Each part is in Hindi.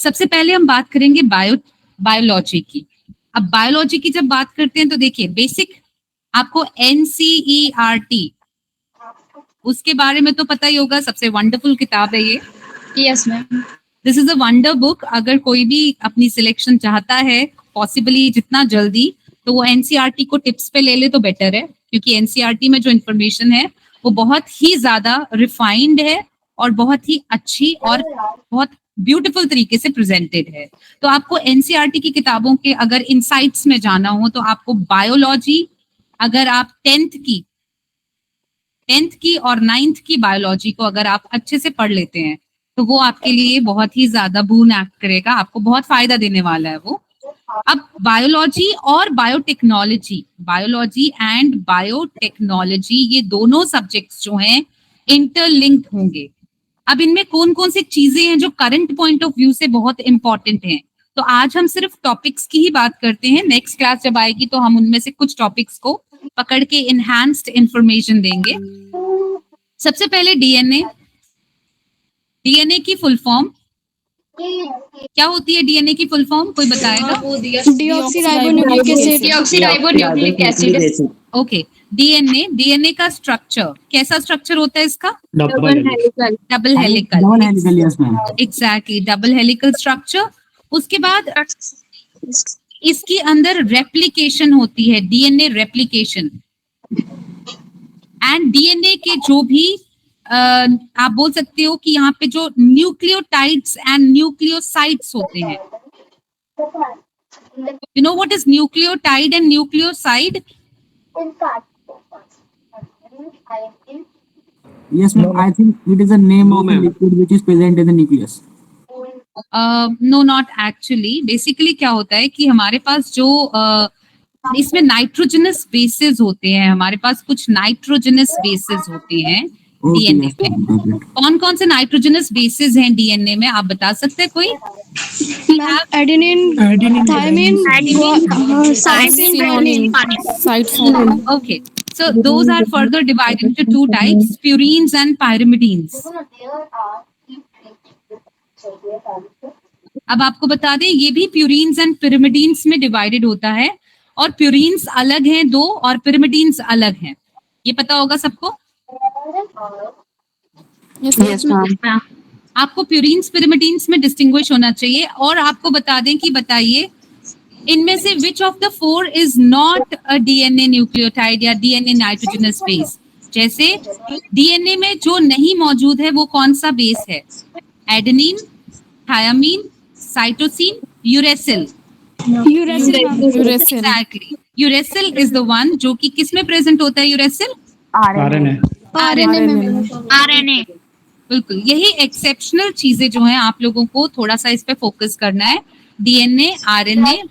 सबसे पहले हम बात करेंगे बायोलॉजी की। अब बायोलॉजी की जब बात करते हैं तो देखिए बेसिक आपको NCERT उसके बारे में तो पता ही होगा, सबसे वंडरफुल किताब है ये। Yes ma'am. This is a wonder book. अगर कोई भी अपनी सिलेक्शन चाहता है पॉसिबली जितना जल्दी, तो वो NCERT को टिप्स पे ले ले तो बेटर है, क्योंकि NCERT में जो इन्फॉर्मेशन है वो बहुत ही ज्यादा रिफाइंड है और बहुत ही अच्छी और बहुत ब्यूटीफुल तरीके से प्रेजेंटेड है। तो आपको NCERT की किताबों के अगर इनसाइट्स में जाना हो तो आपको बायोलॉजी, अगर आप 10th की और 9th की बायोलॉजी को अगर आप अच्छे से पढ़ लेते हैं तो वो आपके लिए बहुत ही ज्यादा बून एक्ट करेगा, आपको बहुत फायदा देने वाला है वो। अब बायोलॉजी और बायोलॉजी एंड बायोटेक्नोलॉजी, ये दोनों सब्जेक्ट्स जो हैं इंटरलिंक्ड होंगे। अब इनमें कौन कौन सी चीजें हैं जो करंट पॉइंट ऑफ व्यू से बहुत इंपॉर्टेंट हैं, तो आज हम सिर्फ टॉपिक्स की ही बात करते हैं। नेक्स्ट क्लास जब आएगी तो हम उनमें से कुछ टॉपिक्स को पकड़ के इनहैंस्ड इंफॉर्मेशन देंगे। सबसे पहले डीएनए की फुल फॉर्म क्या होती है? डीएनए की फुल फॉर्म कोई बताएगा? Deoxyribonucleic acid. ओके, डीएनए का स्ट्रक्चर कैसा स्ट्रक्चर होता है इसका? Double helical. Exactly, double helical structure. उसके बाद इसके अंदर रेप्लिकेशन होती है, डीएनए रेप्लिकेशन। एंड डीएनए के जो भी आप बोल सकते हो कि यहाँ पे जो न्यूक्लियोटाइड्स एंड न्यूक्लियोसाइड्स होते हैं, you know what is nucleotide and nucleoside? Yes, ma'am. I think it is a name of a liquid which is present in the nucleus. No, not actually. Basically क्या होता है कि हमारे पास जो इसमें नाइट्रोजनस बेसेस होते हैं, हमारे पास कुछ नाइट्रोजनस बेसेस होते हैं डीएनए में। कौन कौन से नाइट्रोजनस बेसेस हैं डीएनए में, आप बता सकते हैं कोई? Adenine, thymine, cytosine. Okay, so those are further divided into two types, purines and pyrimidines. अब आपको बता दें ये भी प्यूरिन्स एंड पिरिमिडीन्स में डिवाइडेड होता है, और प्यूरिन्स अलग हैं दो और पिरिमिडीन्स अलग हैं, ये पता होगा सबको? Yes ma'am. आपको प्यूरिन्स पिरिमिडीन्स में डिस्टिंग्विश होना चाहिए। और आपको बता दें कि बताइए इनमें से विच of the four is not a DNA nucleotide या डीएनए नाइट्रोजनस बेस? जैसे डीएनए में जो नहीं मौजूद है वो कौन सा बेस है? Adenine, thiamine, cytosine, uracil. Exactly, uracil is the one जो कि किस में प्रेजेंट होता है? Uracil RNA. बिल्कुल, यही एक्सेप्शनल चीजें जो हैं आप लोगों को थोड़ा सा इस पे फोकस करना है। डीएनए, आरएनए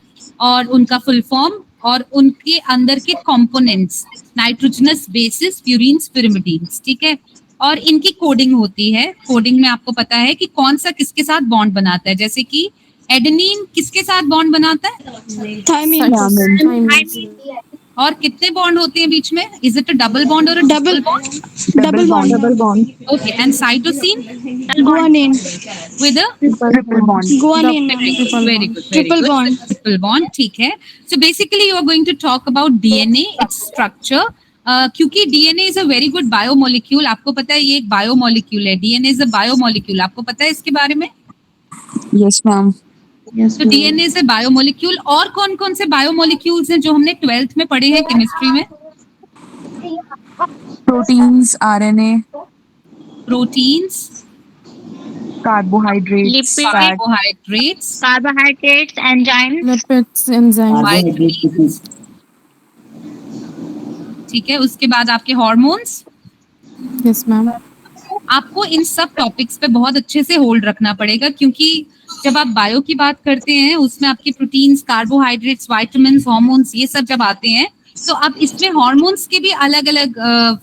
और उनका फुल फॉर्म और उनके अंदर के कंपोनेंट्स, नाइट्रोजनस बेसिस, प्यूरिन्स, पिरिमिडीन्स, ठीक है। और इनकी कोडिंग होती है। कोडिंग में आपको पता है कि कौन सा किसके साथ बॉन्ड बनाता है। जैसे कि एडेनिन किसके साथ बॉन्ड बनाता है? थायमिन। और कितने बॉन्ड होते हैं बीच में? Is it a double bond और double bond. Okay, and cytosine guanine with a guanine very good triple bond. triple bond, ठीक है। So basically you are going to talk about DNA, its structure. क्योंकि DNA is a very good biomolecule, आपको पता है ये एक बायोमोलिक्यूल है। DNA is a biomolecule, आपको पता है इसके बारे में? Yes ma'am. तो DNA is a biomolecule। और कौन कौन से बायोमोलिक्यूल्स हैं जो हमने 12th में पढ़े हैं केमिस्ट्री में? Proteins, RNA, proteins, carbohydrates, enzymes, ठीक है। उसके बाद आपके हार्मोन्स। Yes ma'am. आपको इन सब टॉपिक्स पे बहुत अच्छे से होल्ड रखना पड़ेगा, क्योंकि जब आप बायो की बात करते हैं उसमें आपकी प्रोटीन्स, कार्बोहाइड्रेट्स, विटामिन्स, हार्मोन्स, ये सब जब आते हैं तो अब इसमें हार्मोन्स के भी अलग अलग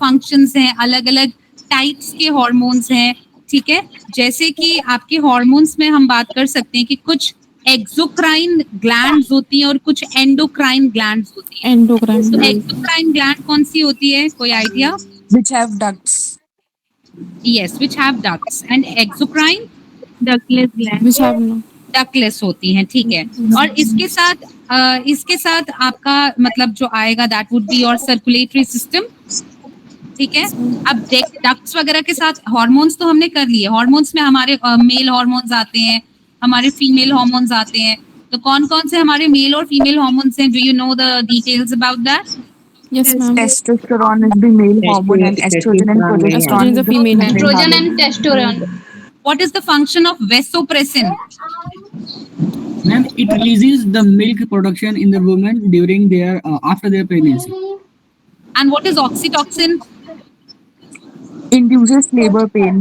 फंक्शंस हैं, अलग अलग टाइप्स के हार्मोन्स हैं, ठीक है। जैसे कि आपके हार्मोन्स में हम बात कर सकते हैं कि कुछ एक्सोक्राइन ग्लैंड्स होती हैं और कुछ एंडोक्राइन ग्लैंड्स होती हैं। तो एक्सोक्राइन ग्लैंड कौन सी होती है, कोई idea? which have ducts, Yes, which have ducts, and exocrine which have no. Ductless होती हैं, ठीक है। और इसके साथ आपका मतलब जो आएगा that would be your circulatory system, ठीक है। अब डक्ट्स वगैरह के साथ हार्मोन्स तो हमने कर लिए, हार्मोन्स में हमारे मेल हार्मोन्स आते हैं, हमारे फीमेल हार्मोन्स आते हैं। तो कौन कौन से हमारे मेल और फीमेल हार्मोन्स हैं? Do you know the details about that? Yes, ma'am. Testosterone is the male hormone and estrogen and progesterone Estrogen is is the female hormone. Estrogen and testosterone. What is the function of vasopressin? Ma'am, it releases the milk production in the woman during their after their pregnancy. And what is oxytocin? Induces labor pain.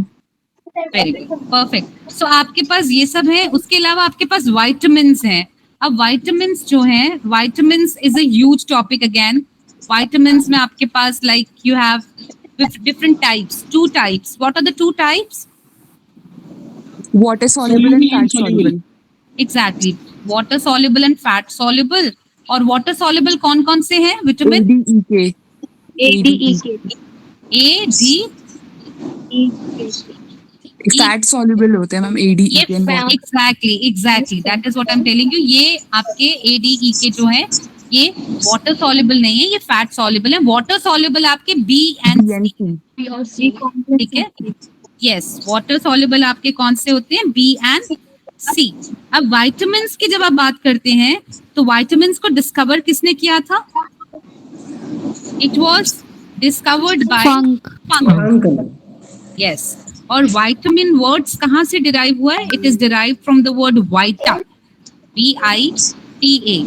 Very good, perfect. So आपके पास ये सब है, उसके अलावा आपके पास वाइटामिन्स हैं। अब वाइटामिन्स जो हैं, vitamins is a huge topic again. Vitamins में आपके पास like you have different types, 2 types. What are the 2 types? Water soluble and fat soluble. Exactly, water soluble and fat soluble. और वाटर सॉल्युबल कौन कौन से हैं vitamin? ADEK. A D Fat soluble होते हैं ma'am ADEK and water. Exactly that is what I am telling you. ये आपके ADE जो है ये वाटर सॉल्युबल नहीं है, ये फैट सॉल्युबल है। वाटर सॉल्युबल आपके बी एंड सी, ठीक है। यस, वाटर सॉल्युबल आपके कौन से होते हैं? बी एंड सी। अब विटामिन्स की जब आप बात करते हैं तो विटामिन्स को डिस्कवर किसने किया था? It was discovered by Funk. Yes, और विटामिन वर्ड्स कहाँ से डिराइव हुआ है? It is derive from the word vita, VITA।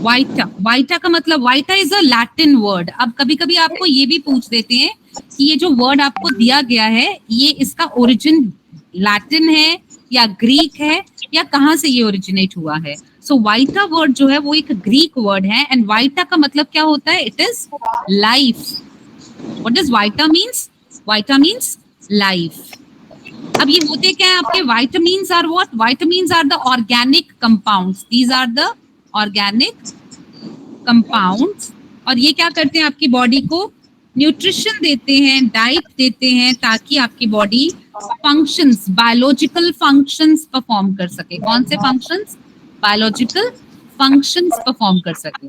Vita का मतलब, vita is a Latin word. अब कभी कभी आपको ये भी पूछ देते हैं कि ये जो वर्ड आपको दिया गया है ये इसका ओरिजिन लैटिन है या ग्रीक है या कहाँ से ये ओरिजिनेट हुआ है। सो वाइटा वर्ड जो है वो एक ग्रीक वर्ड है एंड वाइटा का मतलब क्या होता है? It is life. What does vita means? Vita means life. अब ये होते क्या है आपके? vitamins are what? Vitamins are the organic compounds. These are the organic compounds. और ये क्या करते हैं? आपकी बॉडी को न्यूट्रिशन देते हैं, डाइट देते हैं ताकि आपकी body functions, biological functions perform कर सके। कौन से फंक्शंस? बायोलॉजिकल फंक्शंस परफॉर्म कर सके।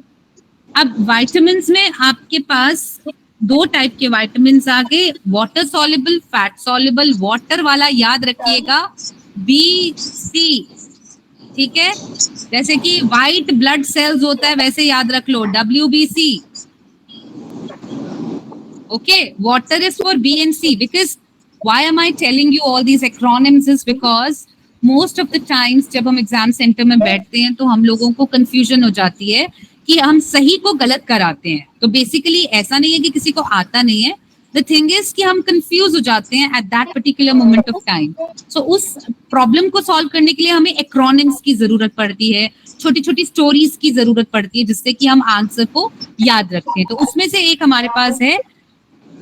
अब विटामिन्स में आपके पास 2 टाइप के विटामिन्स आ गए, water soluble, fat soluble. Water वाला याद रखिएगा BC, ठीक है। जैसे कि व्हाइट ब्लड सेल्स होता है वैसे याद रख लो, WBC। Okay, water is for B and C because why am I telling you all these acronyms is because most of the times जब हम एग्जाम सेंटर में बैठते हैं तो हम लोगों को कंफ्यूजन हो जाती है कि हम सही को गलत कराते हैं। तो बेसिकली ऐसा नहीं है कि किसी को आता नहीं है, द थिंग इज कि हम कंफ्यूज हो जाते हैं at that particular moment of time. So उस प्रॉब्लम को सॉल्व करने के लिए हमें एक्रोनिम्स की जरूरत पड़ती है, छोटी छोटी स्टोरीज की जरूरत पड़ती है जिससे कि हम आंसर को याद रखें। तो उसमें से एक हमारे पास है,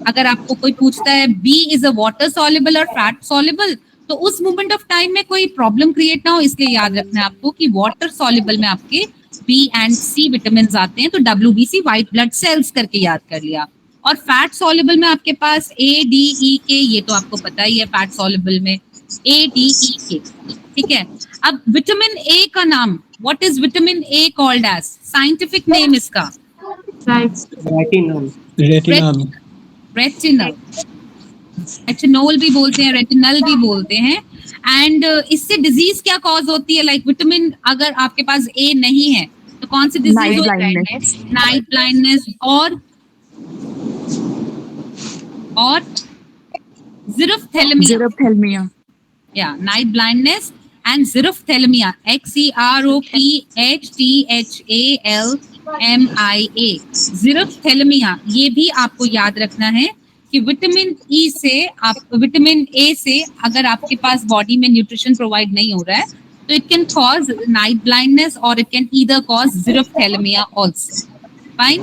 अगर आपको कोई पूछता है B is a water soluble और फैट सॉल्युबल, तो उस मोमेंट ऑफ टाइम में कोई प्रॉब्लम क्रिएट ना हो इसलिए याद रखना है आपको कि वाटर सॉल्युबल में आपके B and C विटामिन आते हैं, तो WBC व्हाइट ब्लड सेल्स करके याद कर लिया। और फैट सॉल्युबल में आपके पास ADEK, ये तो आपको पता ही है, फैट सॉल्युबल में ADEK, ठीक है। अब विटामिन A का नाम, what is vitamin A called as? Scientific name इसका रेटिनल, रेटिनोल भी बोलते हैं, रेटिनल भी बोलते हैं। एंड इससे डिजीज क्या कॉज होती है? लाइक विटामिन अगर आपके पास A नहीं है तो कौन सी डिजीज होती है? नाइट ब्लाइंडनेस और Xerophthalmia. या नाइट ब्लाइंडनेस एंड ज़ीरोफ्थैल्मिया, XEROPHTHALMIA, ज़ीरोफ्थैल्मिया। ये भी आपको याद रखना है कि विटामिन E से आप, विटामिन A से अगर आपके पास बॉडी में न्यूट्रिशन प्रोवाइड नहीं हो रहा है तो it can cause night blindness और it can either cause xerophthalmia also. Fine.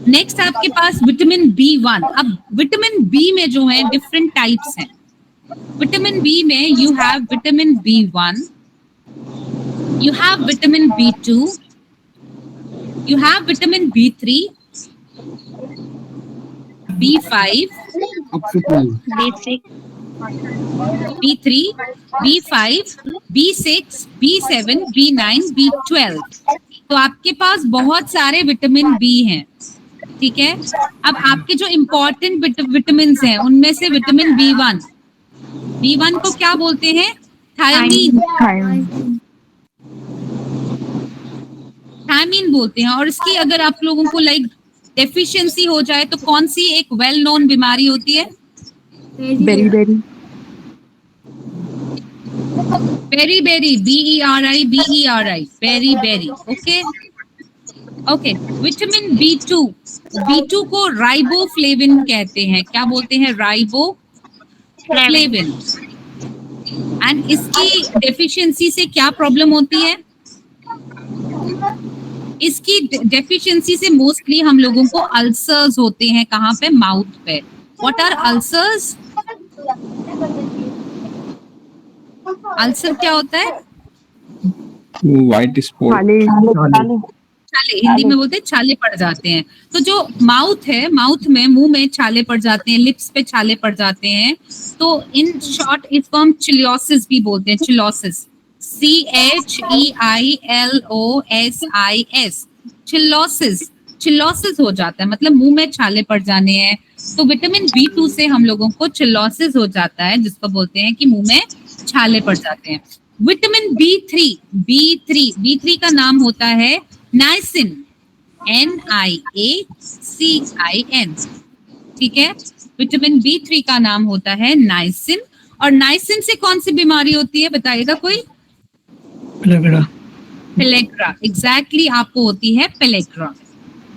Next आपके पास विटामिन B1। अब विटामिन B में जो है डिफरेंट टाइप्स हैं। विटामिन B में you have vitamin B1, you have vitamin B2, you have vitamin B3, B5, up to 12. B6, B3, B5, B6, B7, B9, B12। तो आपके पास बहुत सारे विटामिन बी हैं, ठीक है। अब आपके जो इम्पोर्टेंट विटामिन हैं उनमें से विटामिन B1 को क्या बोलते हैं? थायमीन बोलते हैं। और इसकी अगर आप लोगों को डेफिशिएंसी हो जाए तो कौन सी एक वेल नोन बीमारी होती है? Beri beri, BERI, beri, okay. Vitamin B2 को राइबोफ्लेविन कहते हैं। क्या बोलते हैं? राइबोफ्लेविन। एंड इसकी डेफिशिएंसी से क्या प्रॉब्लम होती है? इसकी डेफिशिएंसी से मोस्टली हम लोगों को अल्सर्स होते हैं। कहाँ पे? माउथ पे। What are ulcers? अल्सर क्या होता है? व्हाइट स्पॉट, छाले, हिंदी में बोलते हैं छाले पड़ जाते हैं। तो जो माउथ है, माउथ में, मुंह में छाले पड़ जाते हैं, लिप्स पे छाले पड़ जाते हैं, तो इन शॉर्ट इसको हम चिलियोसिस भी बोलते हैं। चिलियोसिस, CHEILOSIS, चिलियोसिस हो जाता है, मतलब मुंह में छाले पड़ जाने हैं। तो विटामिन B2 से हम लोगों को चिलियोसिस हो जाता है, जिसको बोलते हैं कि मुंह में छाले पड़ जाते हैं। विटामिन B3 का नाम होता है नाइसिन, NIACIN, ठीक है। विटामिन B3 का नाम होता है नाइसिन। और नाइसिन से कौन सी बीमारी होती है बताइएगा कोई? पेलेग्रा, एग्जैक्टली, आपको होती है pellagra.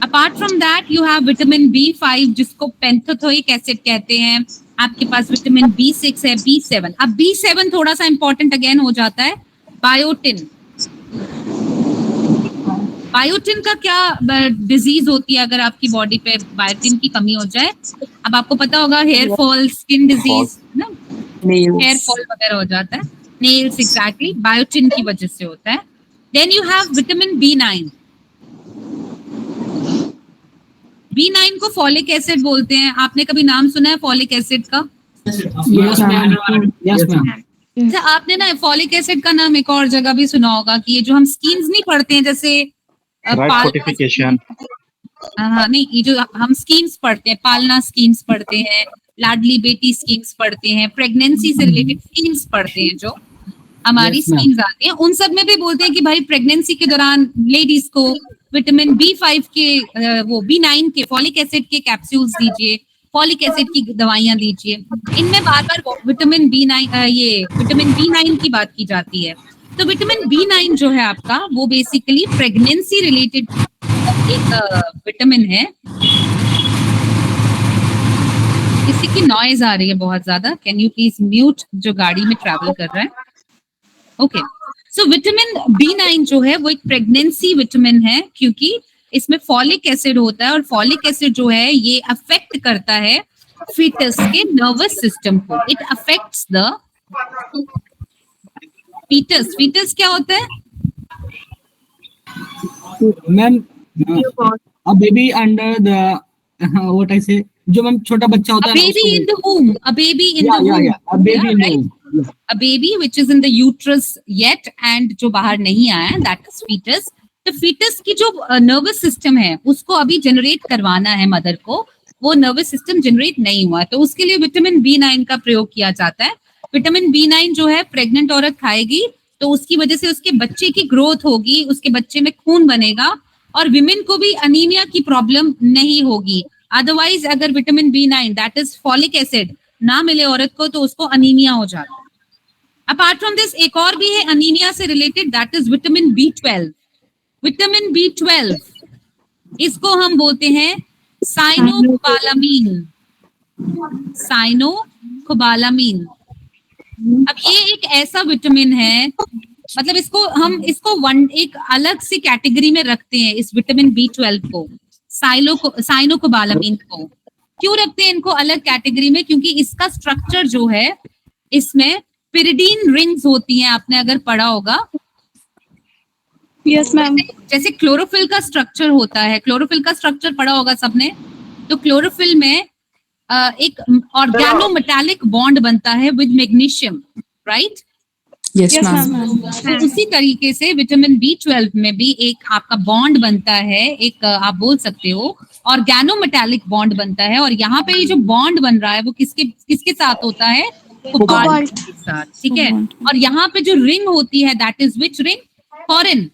Apart from that you have vitamin B5 जिसको पेंथोथोइक एसिड कहते हैं। आपके पास विटामिन B6 है, B7। अब B7 थोड़ा सा इंपॉर्टेंट अगेन हो जाता है। बायोटिन का क्या डिजीज होती है अगर आपकी बॉडी पे बायोटिन की कमी हो जाए? अब आपको पता होगा, हेयर फॉल, स्किन डिजीज, ना, हेयर फॉल वगैरह हो जाता है। नेल्स, एग्जैक्टली, बायोटिन की वजह से होता है। Then you have vitamin B9 को फॉलिक एसिड बोलते हैं। आपने कभी नाम सुना है फॉलिक एसिड का? Yes, ma'am. Yes, ma'am. अच्छा, आपने ना फॉलिक एसिड का नाम एक और जगह भी सुना होगा कि ये जो हम स्कीम्स नहीं पढ़ते हैं, जैसे फोर्टिफिकेशन, हाँ नहीं, ये जो हम स्कीम्स पढ़ते हैं, पालना स्कीम्स पढ़ते हैं, लाडली बेटी स्कीम्स पढ़ते हैं, प्रेगनेंसी से रिलेटेड स्कीम्स पढ़ते हैं, जो हमारी स्कीम्स आती हैं, उन सब में भी बोलते हैं कि भाई प्रेगनेंसी के दौरान लेडीज को विटामिन B5 के वो B9 के फॉलिक एसिड के कैप्सूल्स दीजिए, फॉलिक एसिड की दवाइयां दीजिए। इनमें बार बार विटामिन B9 की बात की जाती है। तो विटामिन B9 जो है आपका, वो बेसिकली प्रेगनेंसी रिलेटेड एक विटामिन है। किसी की नॉइज आ रही है बहुत ज्यादा, कैन यू प्लीज म्यूट जो गाड़ी में ट्रैवल कर रहा है? ओके, सो विटामिन B9 जो है वो एक प्रेगनेंसी विटामिन है, क्योंकि इसमें फॉलिक एसिड होता है, और फॉलिक एसिड जो है ये अफेक्ट करता है फीटस के नर्वस सिस्टम को। इट अफेक्ट्स द फीटस क्या होता है? Ma'am, a baby under the what I say, जो मैम छोटा बच्चा होता है, baby in the womb, a baby in the womb, a baby in the womb, a baby which is in the uterus yet and जो बाहर नहीं आया, that is fetus। तो fetus की जो नर्वस सिस्टम है उसको अभी जनरेट करवाना है मदर को, वो नर्वस सिस्टम जनरेट नहीं हुआ, तो उसके लिए विटामिन B9 का प्रयोग किया जाता है। विटामिन B9 जो है प्रेग्नेंट औरत खाएगी तो उसकी वजह से उसके बच्चे की ग्रोथ होगी, उसके बच्चे में खून बनेगा, और विमेन को भी अनीमिया की प्रॉब्लम नहीं होगी। अदरवाइज अगर vitamin B9 that is folic acid ना मिले औरत को तो उसको अनीमिया हो जाता है। अपार्ट फ्रॉम दिस एक और भी है अनीमिया से related, that is vitamin B12। Vitamin B12 इसको हम बोलते हैं साइनोकोबालामीन। अब ये एक ऐसा विटामिन है, मतलब इसको एक अलग सी कैटेगरी में रखते हैं, इस विटामिन B12 को, साइनोकोबालामीन को। क्यों रखते हैं इनको अलग कैटेगरी में? क्योंकि इसका स्ट्रक्चर जो है, इसमें पिरिडीन रिंग्स होती हैं, आपने अगर पढ़ा होगा। Yes ma'am. जैसे क्लोरोफिल का स्ट्रक्चर होता है, क्लोरोफिल का स्ट्रक्चर पढ़ा होगा सबने। तो क्लोरोफिल में एक ऑर्गेनोमेटालिक बॉन्ड बनता है with magnesium, right? Yes ma'am. तो उसी तरीके से विटामिन B12 में भी एक आपका बॉन्ड बनता है, एक आप बोल सकते हो ऑर्गेनोमेटालिक बॉन्ड बनता है। और यहाँ पे ये जो बॉन्ड बन रहा है वो किसके किसके साथ होता है? कोबाल्ट के साथ, ठीक है। और यहाँ पे जो रिंग होती है दैट इज विच रिंग? कॉरिन,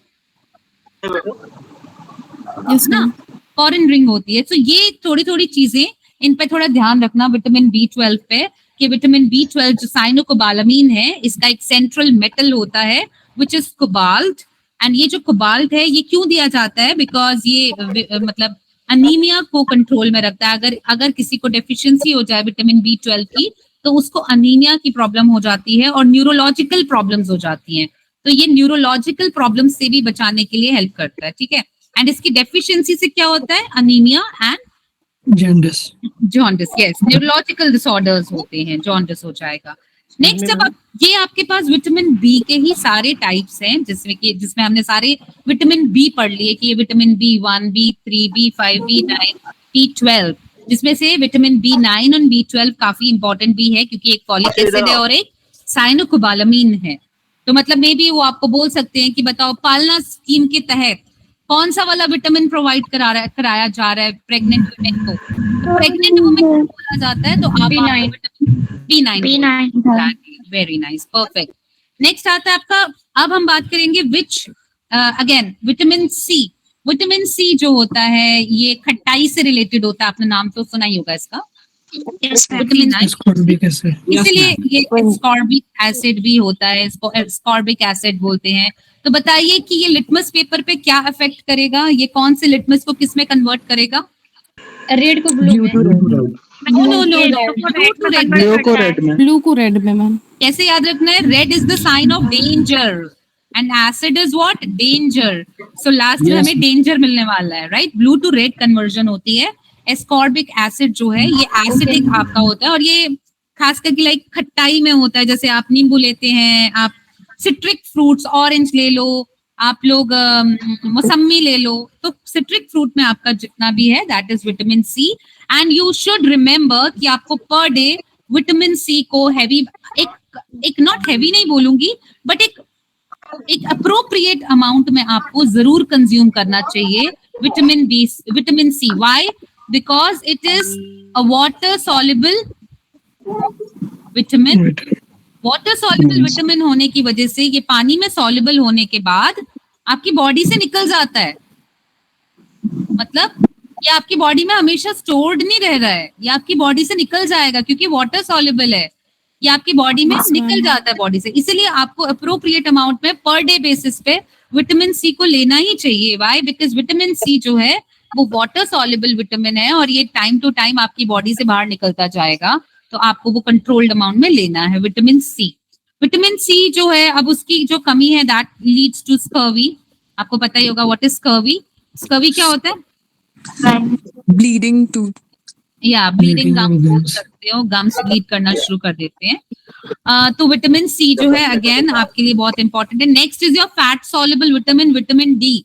ना, कॉरिन रिंग होती है। तो ये थोड़ी थोड़ी चीजें, इन पे थोड़ा ध्यान रखना विटामिन B12 पे, कि विटामिन B12 जो साइनोकोबालामीन है इसका एक सेंट्रल मेटल होता है विच इज कोबाल्ट। एंड ये जो कोबाल्ट है ये क्यों दिया जाता है? बिकॉज ये मतलब अनीमिया को कंट्रोल में रखता है। अगर किसी को डेफिशिएंसी हो जाए विटामिन B12 की तो उसको अनीमिया की प्रॉब्लम हो जाती है और न्यूरोलॉजिकल प्रॉब्लम्स हो जाती हैं। तो ये न्यूरोलॉजिकल प्रॉब्लम से भी बचाने के लिए हेल्प करता है, ठीक है। एंड इसकी डेफिशिएंसी से क्या होता है? Anaemia and jaundice, yes, neurological disorders होते हैं, जॉन्डिस हो जाएगा। नेक्स्ट अब ये आपके पास विटामिन बी के ही सारे टाइप्स हैं, जिसमें हमने सारे विटामिन बी पढ़ लिए कि ये vitamin B1, B3, B5, B9, B12, जिसमें से विटामिन B9 और B12 काफी इंपॉर्टेंट भी है क्योंकि एक फॉलिक एसिड है और एक साइनोकोबालामीन है। तो मतलब मे बी वो आपको बोल सकते हैं कि बताओ पालना स्कीम के तहत कौन सा वाला विटामिन प्रोवाइड कराया जा रहा है प्रेग्नेंट वुमेन को? तो प्रेग्नेंट वुमेन को बोला जाता है तो आप B9। Very nice, perfect. Next आता है आपका, अब हम बात करेंगे which again vitamin C. Vitamin C जो होता है ये खट्टाई से रिलेटेड होता है, आपने नाम तो सुना ही होगा इसका, विटामिन सी। इसलिए ये एस्कॉर्बिक एसिड भी होता है, इसको एस्कॉर्बिक एसिड बोलते हैं। तो बताइए कि ये लिटमस पेपर पे क्या अफेक्ट करेगा? ये कौन से लिटमस को किस में कन्वर्ट करेगा? रेड को ब्लू में। नो, ब्लू को रेड में मैम। कैसे याद रखना है? Red is the sign of danger and acid is what? Danger. So last में हमें डेंजर मिलने वाला है, right? Blue to red conversion होती है। एस्कॉर्बिक एसिड जो है ये एसिडिक आपका होता है और ये खास करके लाइक खट्टाई में होता है। जैसे आप नींबू लेते हैं, आप सिट्रिक फ्रूट्स, ऑरेंज ले लो, आप लोग मौसम्मी ले लो, तो सिट्रिक फ्रूट में आपका जितना भी है that is vitamin C. And you should remember कि आपको पर डे विटामिन सी को हैवी, एक नॉट हैवी नहीं बोलूंगी बट एक अप्रोप्रिएट अमाउंट में आपको जरूर कंज्यूम करना चाहिए vitamin C. Why? Because it is a water soluble vitamin. Water soluble vitamin होने की वजह से ये पानी में सॉल्युबल होने के बाद आपकी बॉडी से निकल जाता है। मतलब ये आपकी बॉडी में हमेशा स्टोर्ड नहीं रह रहा है, ये आपकी बॉडी से निकल जाएगा क्योंकि वाटर सॉल्युबल है, ये आपकी बॉडी में निकल जाता है बॉडी से। इसलिए आपको अप्रोप्रिएट अमाउंट में पर डे बेसिस पे विटामिन सी को लेना ही चाहिए। व्हाई? बिकॉज विटामिन सी जो है वो वाटर सॉल्युबल विटामिन है और ये टाइम टू टाइम आपकी बॉडी से बाहर निकलता जाएगा, तो आपको वो कंट्रोल्ड अमाउंट में लेना है विटामिन सी। विटामिन सी जो है अब उसकी जो कमी है दैट लीड्स टू स्कर्वी। आपको पता ही होगा व्हाट इज स्कर्वी। स्कर्वी क्या होता है? ब्लीडिंग टू, या ब्लीडिंग गम्स बोल सकते हो, गम्स ब्लीड करना शुरू कर देते हैं। तो विटामिन सी जो है अगेन आपके लिए बहुत इंपॉर्टेंट है। Next is your fat soluble vitamin, vitamin D.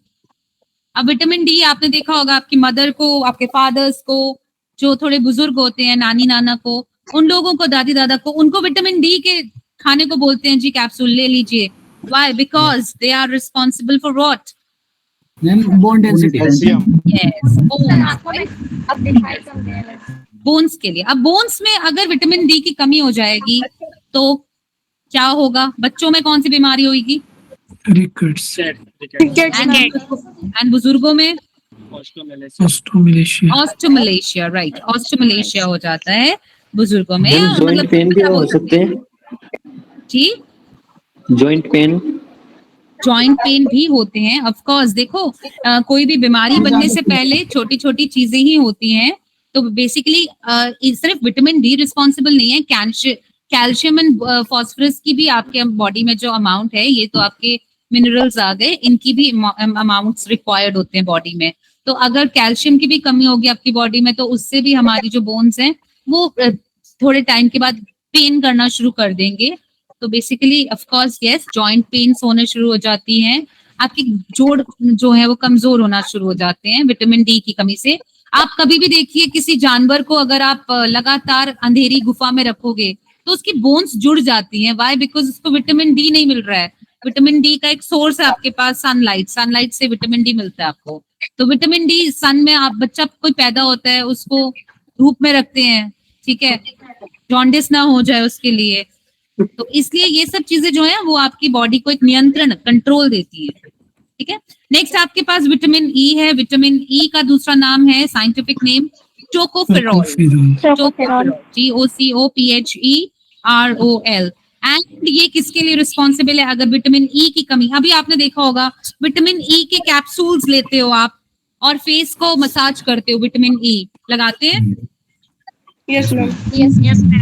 अब विटामिन डी आपने देखा होगा आपकी मदर को, आपके फादर्स को, जो थोड़े बुजुर्ग होते हैं, नानी नाना को, उन लोगों को, दादी दादा को, उनको विटामिन डी के खाने को बोलते हैं जी कैप्सूल ले लीजिए। Why? Because they are responsible for what? Bone density. Yes, bones के लिए। अब बोन्स में अगर विटामिन डी की कमी हो जाएगी तो क्या होगा? बच्चों में कौन सी बीमारी होगी? रिकेट्स एंड बुजुर्गों में ऑस्टोमलेशिया, राइट, ऑस्टोमलेशिया हो जाता है बुजुर्गों में। जॉइंट पेन भी हो सकते हैं जी, जॉइंट पेन भी होते हैं ऑफ कोर्स। देखो कोई भी बीमारी बनने से पहले छोटी छोटी चीजें ही होती हैं। तो बेसिकली सिर्फ विटामिन डी रिस्पॉन्सिबल नहीं है, कैल्शियम एंड फॉस्फोरस की भी आपके बॉडी में जो अमाउंट है, ये तो आपके मिनरल्स आ गए, इनकी भी अमाउंट्स रिक्वायर्ड होते हैं बॉडी में। तो अगर कैल्शियम की भी कमी होगी आपकी बॉडी में तो उससे भी हमारी जो बोन्स हैं वो थोड़े टाइम के बाद पेन करना शुरू कर देंगे। तो basically of course yes, joint pains होने शुरू हो जाती हैं, आपकी जोड़ जो है वो कमजोर होना शुरू हो जाते हैं विटामिन डी की कमी से। आप कभी भी देखिए किसी जानवर को अगर आप लगातार अंधेरी गुफा में रखोगे तो उसकी बोन्स जुड़ जाती हैं. व्हाई? बिकॉज उसको विटामिन डी नहीं मिल रहा है. विटामिन डी का एक सोर्स है आपके पास सनलाइट से विटामिन डी मिलता है आपको. तो विटामिन डी सन में, आप बच्चा कोई पैदा होता है उसको धूप में रखते हैं, ठीक है, जॉन्डिस ना हो जाए उसके लिए. तो इसलिए ये सब चीजें जो है वो आपकी बॉडी को एक नियंत्रण, कंट्रोल देती है. ठीक है. नेक्स्ट आपके पास विटामिन ई है. विटामिन ई का दूसरा नाम है, scientific name, tocopherol. TOCOPHEROL. And ये किसके लिए रिस्पॉन्सिबल है? अगर विटामिन ई की कमी, अभी आपने देखा होगा विटामिन ई के कैप्सूल्स लेते हो आप और फेस को मसाज करते हो, विटामिन ई लगाते हैं. Yes, ma'am.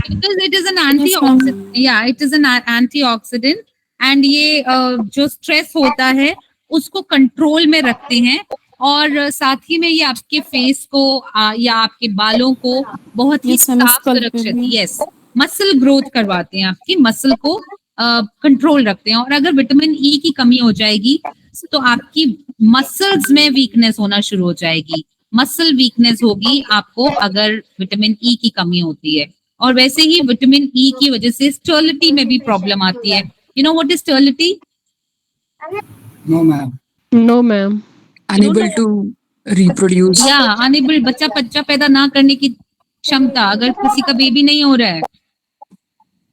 Because it is an antioxidant. Yeah, it is an antioxidant. And ये जो स्ट्रेस होता है उसको कंट्रोल में रखते हैं और साथ ही में ये आपके फेस को या आपके बालों को बहुत ही साफ सुरक्षित, यस, मसल ग्रोथ करवाते हैं, आपकी मसल को कंट्रोल रखते हैं. और अगर विटामिन ई की कमी हो जाएगी तो आपकी मसल्स में वीकनेस होना शुरू हो जाएगी. मसल वीकनेस होगी आपको अगर विटामिन ई की कमी होती है. और वैसे ही विटामिन ई की वजह से स्टर्लिटी में भी प्रॉब्लम आती है. You know what is sterility? No, ma'am. No, ma'am. Unable to reproduce. या अनेबल, बच्चा पैदा ना करने की क्षमता, अगर किसी का बेबी नहीं हो रहा है,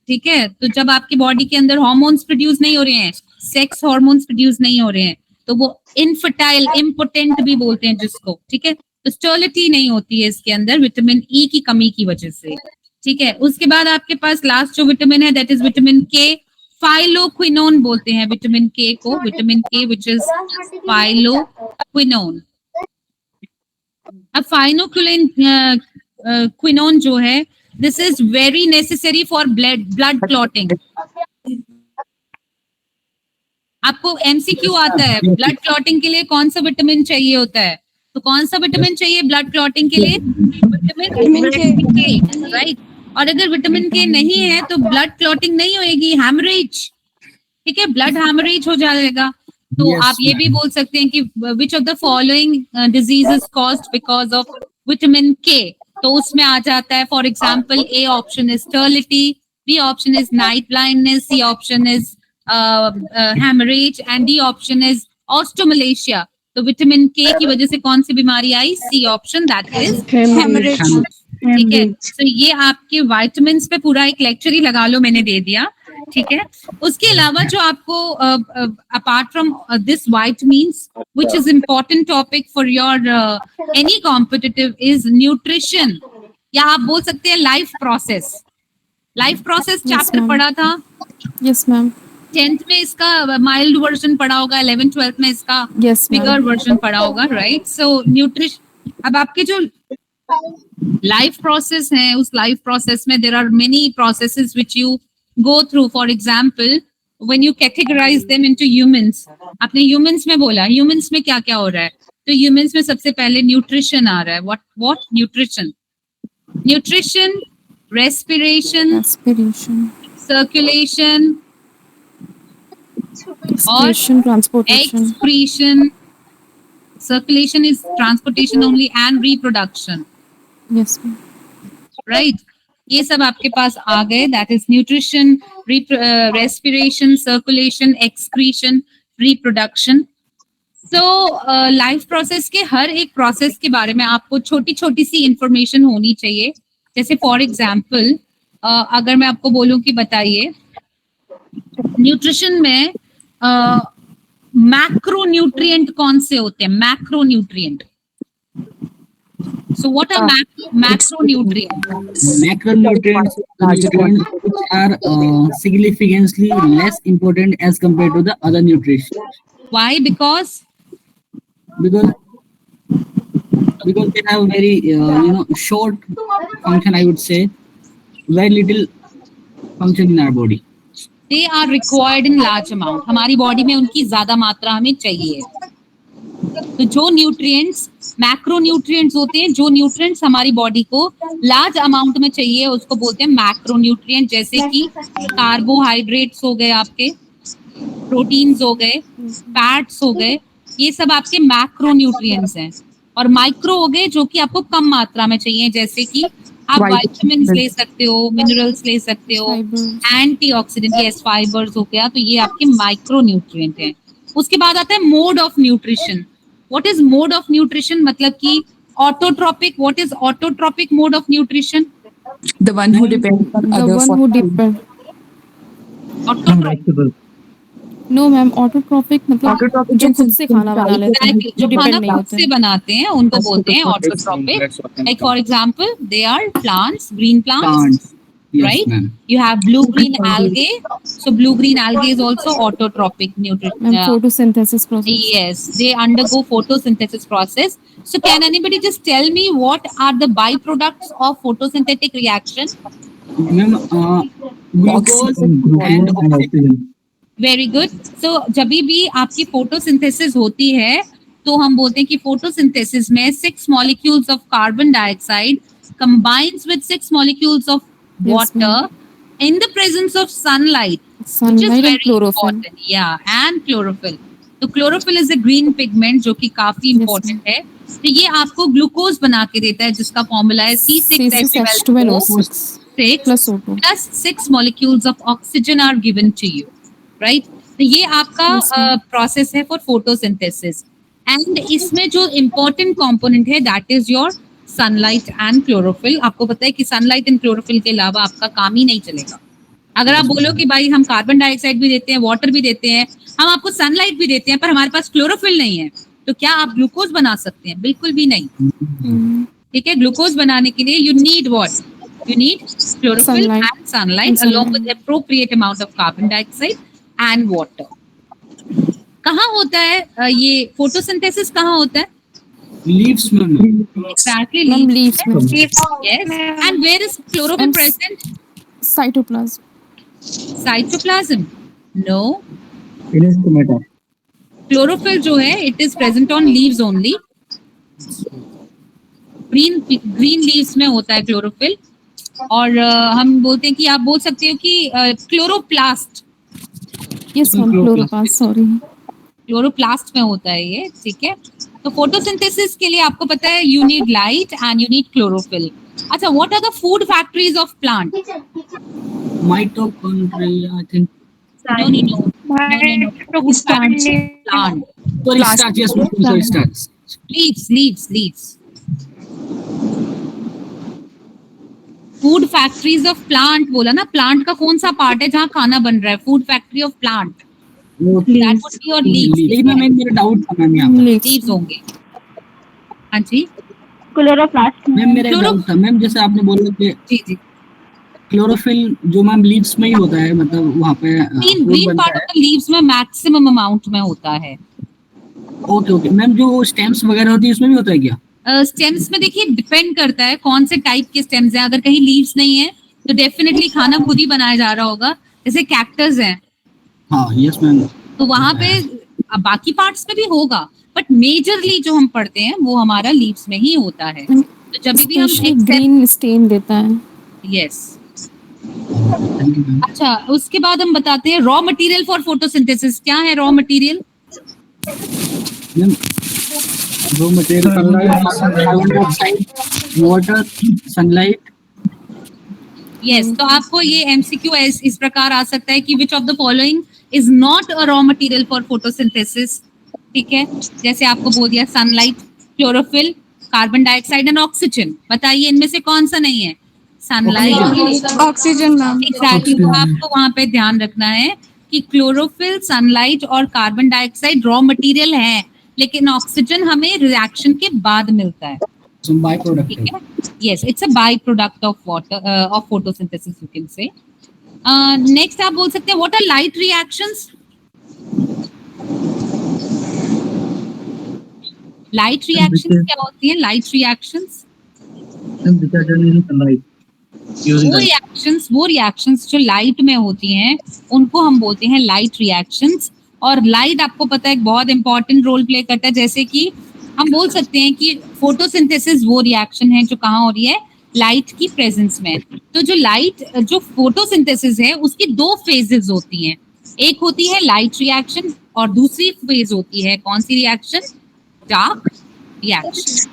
ठीक है, तो जब आपकी बॉडी के अंदर हार्मोन्स प्रोड्यूस नहीं हो रहे हैं, सेक्स हार्मोन्स प्रोड्यूस नहीं हो रहे हैं, तो वो इनफर्टाइल, इम्पोटेंट भी बोलते हैं जिसको, ठीक है. तो स्टर्लिटी नहीं होती है इसके अंदर विटामिन ई की कमी की वजह से. ठीक है. उसके बाद आपके पास लास्ट जो विटामिन है दैट इज विटामिन के. फाइलोक्विनोन बोलते हैं विटामिन के को, विटामिन के विच इज फाइलोक्विनोन. अब फाइलोक्विनोन जो है, this is very necessary for blood clotting. आपको एमसीक्यू आता है, ब्लड क्लॉटिंग के लिए कौन सा विटामिन चाहिए होता है, तो कौन सा विटामिन चाहिए ब्लड क्लॉटिंग के लिए? विटामिन के, राइट. और अगर विटामिन के नहीं है तो ब्लड क्लॉटिंग नहीं होएगी, हैमरेज, ठीक है, ब्लड हैमरेज हो जाएगा. तो Yes, आप ये भी बोल सकते हैं कि which of the following diseases caused because of vitamin K. तो उसमें आ जाता है, for example, A option is sterility, B option is night blindness, C option is hemorrhage and D option is osteomalacia. तो विटामिन के की वजह से कौन सी बीमारी आई? C option, that is haemorrhage. ठीक है. तो ये आपके विटामिन्स पे पूरा एक लेक्चर ही लगा लो, मैंने दे दिया. ठीक है. उसके अलावा जो आपको apart from this vitamins which is important topic for your any competitive is nutrition, या आप बोल सकते हैं life process. Life process chapter पढ़ा था. Yes, ma'am. 10th में इसका माइल्ड वर्जन पढ़ा होगा, 11th 12th में इसका बिगर वर्जन पढ़ा होगा, राइट. सो न्यूट्रिशन, अब आपके जो लाइफ प्रोसेस है, उस लाइफ प्रोसेस में there are many processes which you go through. For example, when you categorize them into humans, आपने ह्यूमंस में बोला, ह्यूमंस में क्या क्या हो रहा है, तो ह्यूमंस में सबसे पहले न्यूट्रिशन आ रहा है. What nutrition? Respiration, circulation, Excretion, transportation. Excretion. Circulation is transportation only and reproduction. Yes, ma'am. Right. ये सब आपके पास आ गए. That is nutrition, respiration, circulation, excretion, reproduction. So life process के हर एक प्रोसेस के बारे में आपको छोटी छोटी सी इंफॉर्मेशन होनी चाहिए. जैसे फॉर एग्जाम्पल, अगर मैं आपको बोलूं कि बताइए न्यूट्रिशन में मैक्रोन्यूट्रिएंट कौन से होते हैं? Macronutrient. So what are macronutrient? Macronutrients are significantly less important as compared to the other nutrition. Why? Because they have very short function, I would say, very little function in our body. they are required in large amount. हमारी बॉडी में उनकी ज्यादा मात्रा हमें चाहिए. तो जो न्यूट्रिएंट्स मैक्रोन्यूट्रिएंट्स होते हैं, जो न्यूट्रिएंट्स हमारी बॉडी को लार्ज अमाउंट में चाहिए, उसको बोलते हैं मैक्रोन्यूट्रिएंट. जैसे कि कार्बोहाइड्रेट्स हो गए, आपके प्रोटीन्स हो गए, फैट्स हो गए, ये सब आपके मैक्रोन्यूट्रिएंट्स हैं. और माइक्रो हो गए जो कि आपको कम मात्रा में चाहिए, जैसे कि आप वाइटामिन ले सकते हो, मिनरल्स ले सकते हो, एंटीऑक्सीडेंट, यस, फाइबर्स हो गया, तो ये आपके माइक्रो न्यूट्रिएंट हैं। उसके बाद आता है mode of nutrition. What is mode of nutrition? मतलब कि autotrophic, what is autotrophic mode of nutrition? The one who depends on The other one for who depend. Autotrophic No ma'am, autotrophic मतलब Autotrophic जो and खुद से खाना बना लेते हैं, जो depend खाना नहीं खुद होते से हैं। बनाते हैं उनको बोलते हैं autotrophic. Like for example they are plants, green plants, Plants. Yes, right? ma'am. You have blue-green algae. So blue-green algae is also autotrophic nutrient. Ma'am photosynthesis process. Yes, they undergo photosynthesis process. So can anybody just tell me what are the byproducts of photosynthetic reaction? Ma'am, glucose and oxygen. Very good. So जब भी आपकी photosynthesis होती है तो हम बोलते हैं कि photosynthesis में 6 molecules of carbon dioxide combines with 6 molecules of Yes, water in the presence of sunlight, which is Sunlight and very chlorophyll. important. Yeah, and chlorophyll. तो chlorophyll is a green pigment जो कि काफी important है। तो ये आपको ग्लूकोज बना के देता है जिसका फॉर्मूला है C6H12O6 plus O2. plus 6 molecules of oxygen are given to you, right? तो ये आपका प्रोसेस है फॉर फोटोसिंथेसिस। एंड इसमें जो इम्पोर्टेंट कंपोनेंट है that is your sunlight and chlorophyll. आपको पता है कि सनलाइट एंड क्लोरोफिल के अलावा आपका काम ही नहीं चलेगा। अगर आप बोलो कि भाई हम कार्बन डाइऑक्साइड भी देते हैं, वाटर भी देते हैं, हम आपको सनलाइट भी देते हैं, पर हमारे पास क्लोरोफिल नहीं है, तो क्या आप ग्लूकोज बना सकते हैं? बिल्कुल भी नहीं। ठीक है, ग्लूकोज बनाने के लिए you need what? You need chlorophyll and sunlight along with appropriate amount of carbon dioxide and water. कहाँ होता है ये फोटोसिंथेसिस? कहाँ होता है? Leaves, ma'am. Exactly, Ma'am, leaves. leaves. Yes. And where is chlorophyll present? Cytoplasm. Cytoplasm? No. It is tomato. Chlorophyll जो है it is present on leaves only. Green leaves में होता है chlorophyll. और हम बोलते हैं कि आप बोल सकते हो कि chloroplast. Yes ma'am, chloroplast. Sorry. Chloroplast में होता है ये, ठीक है। तो फोटोसिंथेसिस के लिए आपको पता है you need light and you need chlorophyll. अच्छा, what are the food factories of plant? Mitochondria, I think. No. Food plants, plant. Sorry, starch. Yes, ma'am. Sorry, starch. Leaves. Food factories of plant बोला ना, प्लांट का कौन सा पार्ट है जहाँ खाना बन रहा है? Food factory of plant, that would be your leaves. लेकिन मैम मेरा डाउट था मैम यहाँ पर। लीव्स होंगे। हाँ जी, क्लोरोप्लास्ट। मैम मेरा डाउट था मैम, जैसे आपने बोला कि जी क्लोरोफिल जो मैम लीव्स में ही होता है, मतलब वहाँ पे green part of the leaves में मैक्सिमम अमाउंट में होता है। ओके मैम, जो स्टेम्स वगैरह होती है उसमें भी होता है क्या? स्टेम्स में देखिए डिपेंड करता है कौन से टाइप के स्टेम्स हैं। अगर कहीं लीव्स नहीं है तो डेफिनेटली खाना खुद ही बनाया जा रहा होगा, जैसे कैक्टस हैं। हाँ, यस मैम। तो वहां पे बाकी पार्ट्स में भी होगा, बट मेजरली जो हम पढ़ते हैं वो हमारा लीव्स में ही होता है। तो जब भी हम ग्रीन स्टेन देता है। यस। अच्छा, उसके बाद हम बताते हैं रॉ मटेरियल फॉर फोटोसिंथेसिस। क्या है raw material? Raw material, carbon dioxide, water, sunlight. Yes, तो आपको ये MCQ इस प्रकार आ सकता है कि which of the following is not a raw material for photosynthesis? ठीक है, जैसे आपको बोल दिया sunlight, chlorophyll, carbon dioxide and oxygen. बताइए इनमें से कौन सा नहीं है? Sunlight, oxygen ma'am. एग्जैक्टली। तो आपको वहां पे ध्यान रखना है कि क्लोरोफिल, सनलाइट और कार्बन डाइऑक्साइड रॉ मटेरियल है, लेकिन ऑक्सीजन हमें रिएक्शन के बाद मिलता है। ठीक है, yes, it's a by product of water of photosynthesis you can say. Next आप बोल सकते हैं what are light reactions? Light reactions क्या होती है? लाइट रिएक्शंस वो रिएक्शंस जो लाइट में होती हैं उनको हम बोलते हैं लाइट रिएक्शंस। और लाइट आपको पता है एक बहुत इंपॉर्टेंट रोल प्ले करता है। जैसे कि हम बोल सकते हैं कि फोटोसिंथेसिस वो रिएक्शन है जो कहाँ हो रही है? लाइट की प्रेजेंस में। तो जो फोटोसिंथेसिस है उसकी 2 फेजेस होती हैं। एक होती है लाइट रिएक्शन और दूसरी फेज होती है कौन सी रिएक्शन? Dark reaction.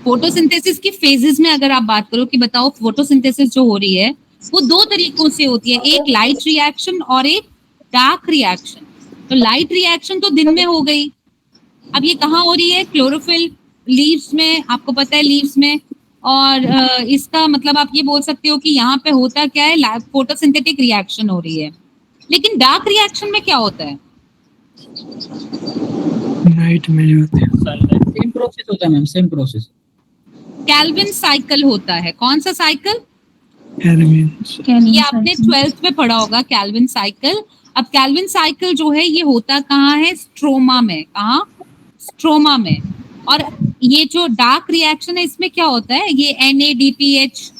फोटोसिंथेसिस की फेजेस में अगर आप बात करो कि बताओ फोटोसिंथेसिस जो हो रही है वो दो तरीकों से होती है, एक लाइट रिएक्शन और एक डार्क रिएक्शन। तो लाइट रिएक्शन तो दिन में हो गई, अब ये कहाँ हो रही है? क्लोरोफिल, लीव्स में, आपको पता है लीव्स में। और इसका मतलब आप ये बोल सकते हो कि यहाँ पे होता क्या है, फोटोसिंथेटिक रिएक्शन हो रही है। लेकिन डार्क रिएक्शन में क्या होता है? नाइट में होते हैं। सेम प्रोसेस होता है ma'am, same process. Calvin cycle होता है। कौन सा साइकिल? Kelvin ये आपने 12th में पढ़ा होगा, कैल्विन साइकिल। अब कैल्विन साइकिल जो है ये होता कहाँ है? स्ट्रोमा में। कहाँ? स्ट्रोमा में। और ये जो डार्क रिएक्शन है इसमें क्या होता है? ये NADPH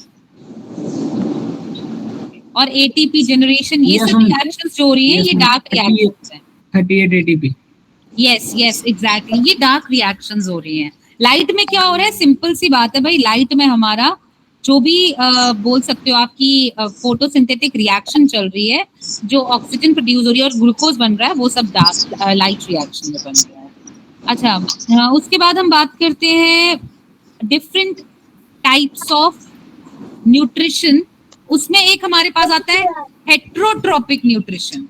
और ATP जनरेशन, ये सब रिएक्शंस जो हो रही है ये डार्क रिएक्शंस हैं। 38 ATP। यस यस एग्जैक्टली, ये डार्क रिएक्शंस हो रही हैं। लाइट में क्या हो रहा है? सिंपल सी बात है भाई, लाइट में हमारा जो भी बोल सकते हो आपकी फोटोसिंथेटिक रिएक्शन चल रही है, जो ऑक्सीजन प्रोड्यूस हो रही है और ग्लूकोज बन रहा है, वो सब डार्क लाइट रिएक्शन में बन रहा है। अच्छा, उसके बाद हम बात करते हैं डिफरेंट टाइप्स ऑफ न्यूट्रिशन। उसमें एक हमारे पास आता है heterotrophic nutrition.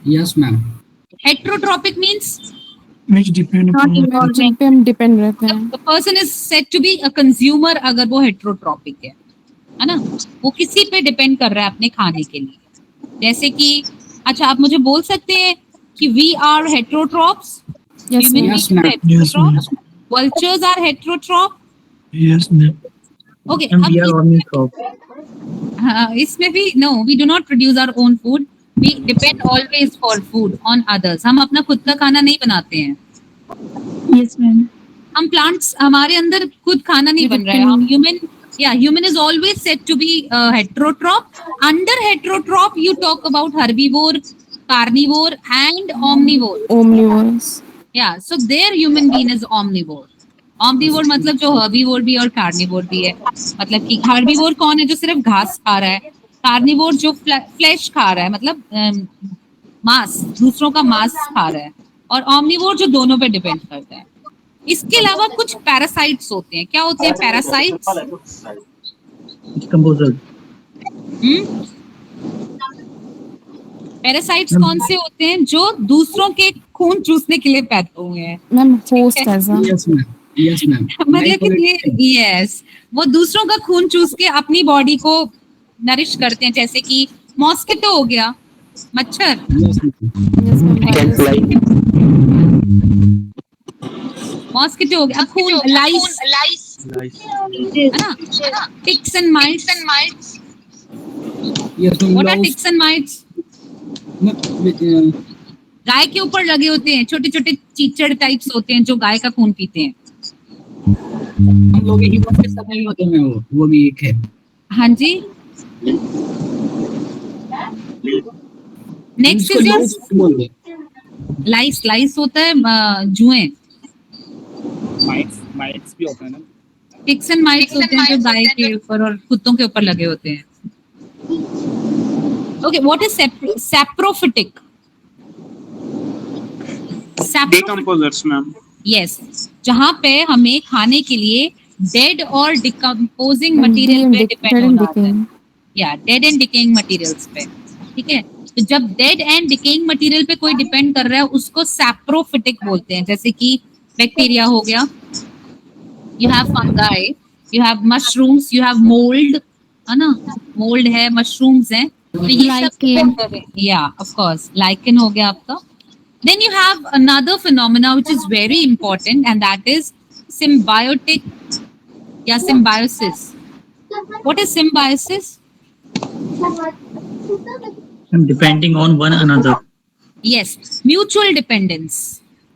Yes ma'am. Heterotrophic means which depend upon जिन पे हम डिपेंड रहते हैं। the person is said to be a consumer अगर वो हेट्रोट्रोपिक है ना? वो किसी पे डिपेंड कर रहा है अपने खाने के लिए। जैसे कि अच्छा, आप मुझे बोल सकते हैं कि we are heterotrophs? Yes, Human Yes, beings are ma'am. Yes, ma'am. heterotrophs? Vultures are heterotroph? yes ma'am. Okay, And अब we are omnitroph. हाँ, इसमें भी no, we do not produce our own food. We depend always for food on others. हम अपना खुद का खाना नहीं बनाते हैं। Yes ma'am. हम प्लांट्स, हमारे अंदर खुद खाना नहीं बन रहा है। हम human is always said to be heterotroph. Under heterotroph you talk about herbivore, carnivore and omnivore. Omnivorous. या so there human being is omnivore. Omnivore मतलब जो हर्बीवोर भी और कार्निवोर भी है। मतलब कि हर्बीवोर कौन है? जो सिर्फ घास खा रहा है। कार्निवोर जो फ्लैश खा रहा है, मतलब मांस, दूसरों का मांस खा रहा है। और ओमनीवोर जो दोनों पे डिपेंड करता है। इसके अलावा कुछ पैरासाइट्स होते हैं। क्या होते हैं पैरासाइट्स? Decomposer. पैरासाइट्स कौन से होते हैं? जो दूसरों के खून चूसने के लिए पैदा हुए हैं। मैम होस्ट ऐसा। Yes ma'am, yes ma'am. मतलब कि यस, वो दूसरों का खून चूस के अपनी बॉडी को नरिश करते हैं। जैसे कि मॉस्किटो हो गया, मच्छर। Can fly. मॉस्किटो हो गया। अब खून, लाइस है ना? Ticks and mites. Yes what are ma'am. Ticks and mites? गाय के ऊपर लगे होते हैं, छोटे छोटे चीचड़ टाइप्स होते हैं जो गाय का खून पीते हैं। हम लोग ह्यूमन के साथ नहीं होते हैं, वो भी एक है। हाँ जी। नेक्स्ट इसको इज लाइस बोलते हैं। लाइस। लाइस होता है जुएं। माइट्स भी होता है ना। टिक्स एंड माइट्स होते हैं जो गाय के ऊपर और कुत्तों के ऊपर लगे होते हैं। Okay, what is saprophytic? Decomposers ma'am. Yes, जहाँ पे हमें खाने के लिए डेड और डिकम्पोजिंग मटेरियल पे डिपेंड होना होता है। या डेड एंड डिकेइंग मटेरियल्स पे। ठीक है, तो जब डेड एंड डिकेइंग मटेरियल पे कोई डिपेंड कर रहा है उसको सैप्रोफिटिक बोलते हैं। जैसे कि बैक्टीरिया हो गया, you have fungi, you have mushrooms, you have mould, है ना? मोल्ड है, मशरूम्स हैं। तो ये सब, या ऑफ कोर्स लाइकेन हो गया आपका। Then you have another phenomena which is very important, and that is symbiotic या symbiosis. What is symbiosis? And depending on one another. Yes, mutual dependence.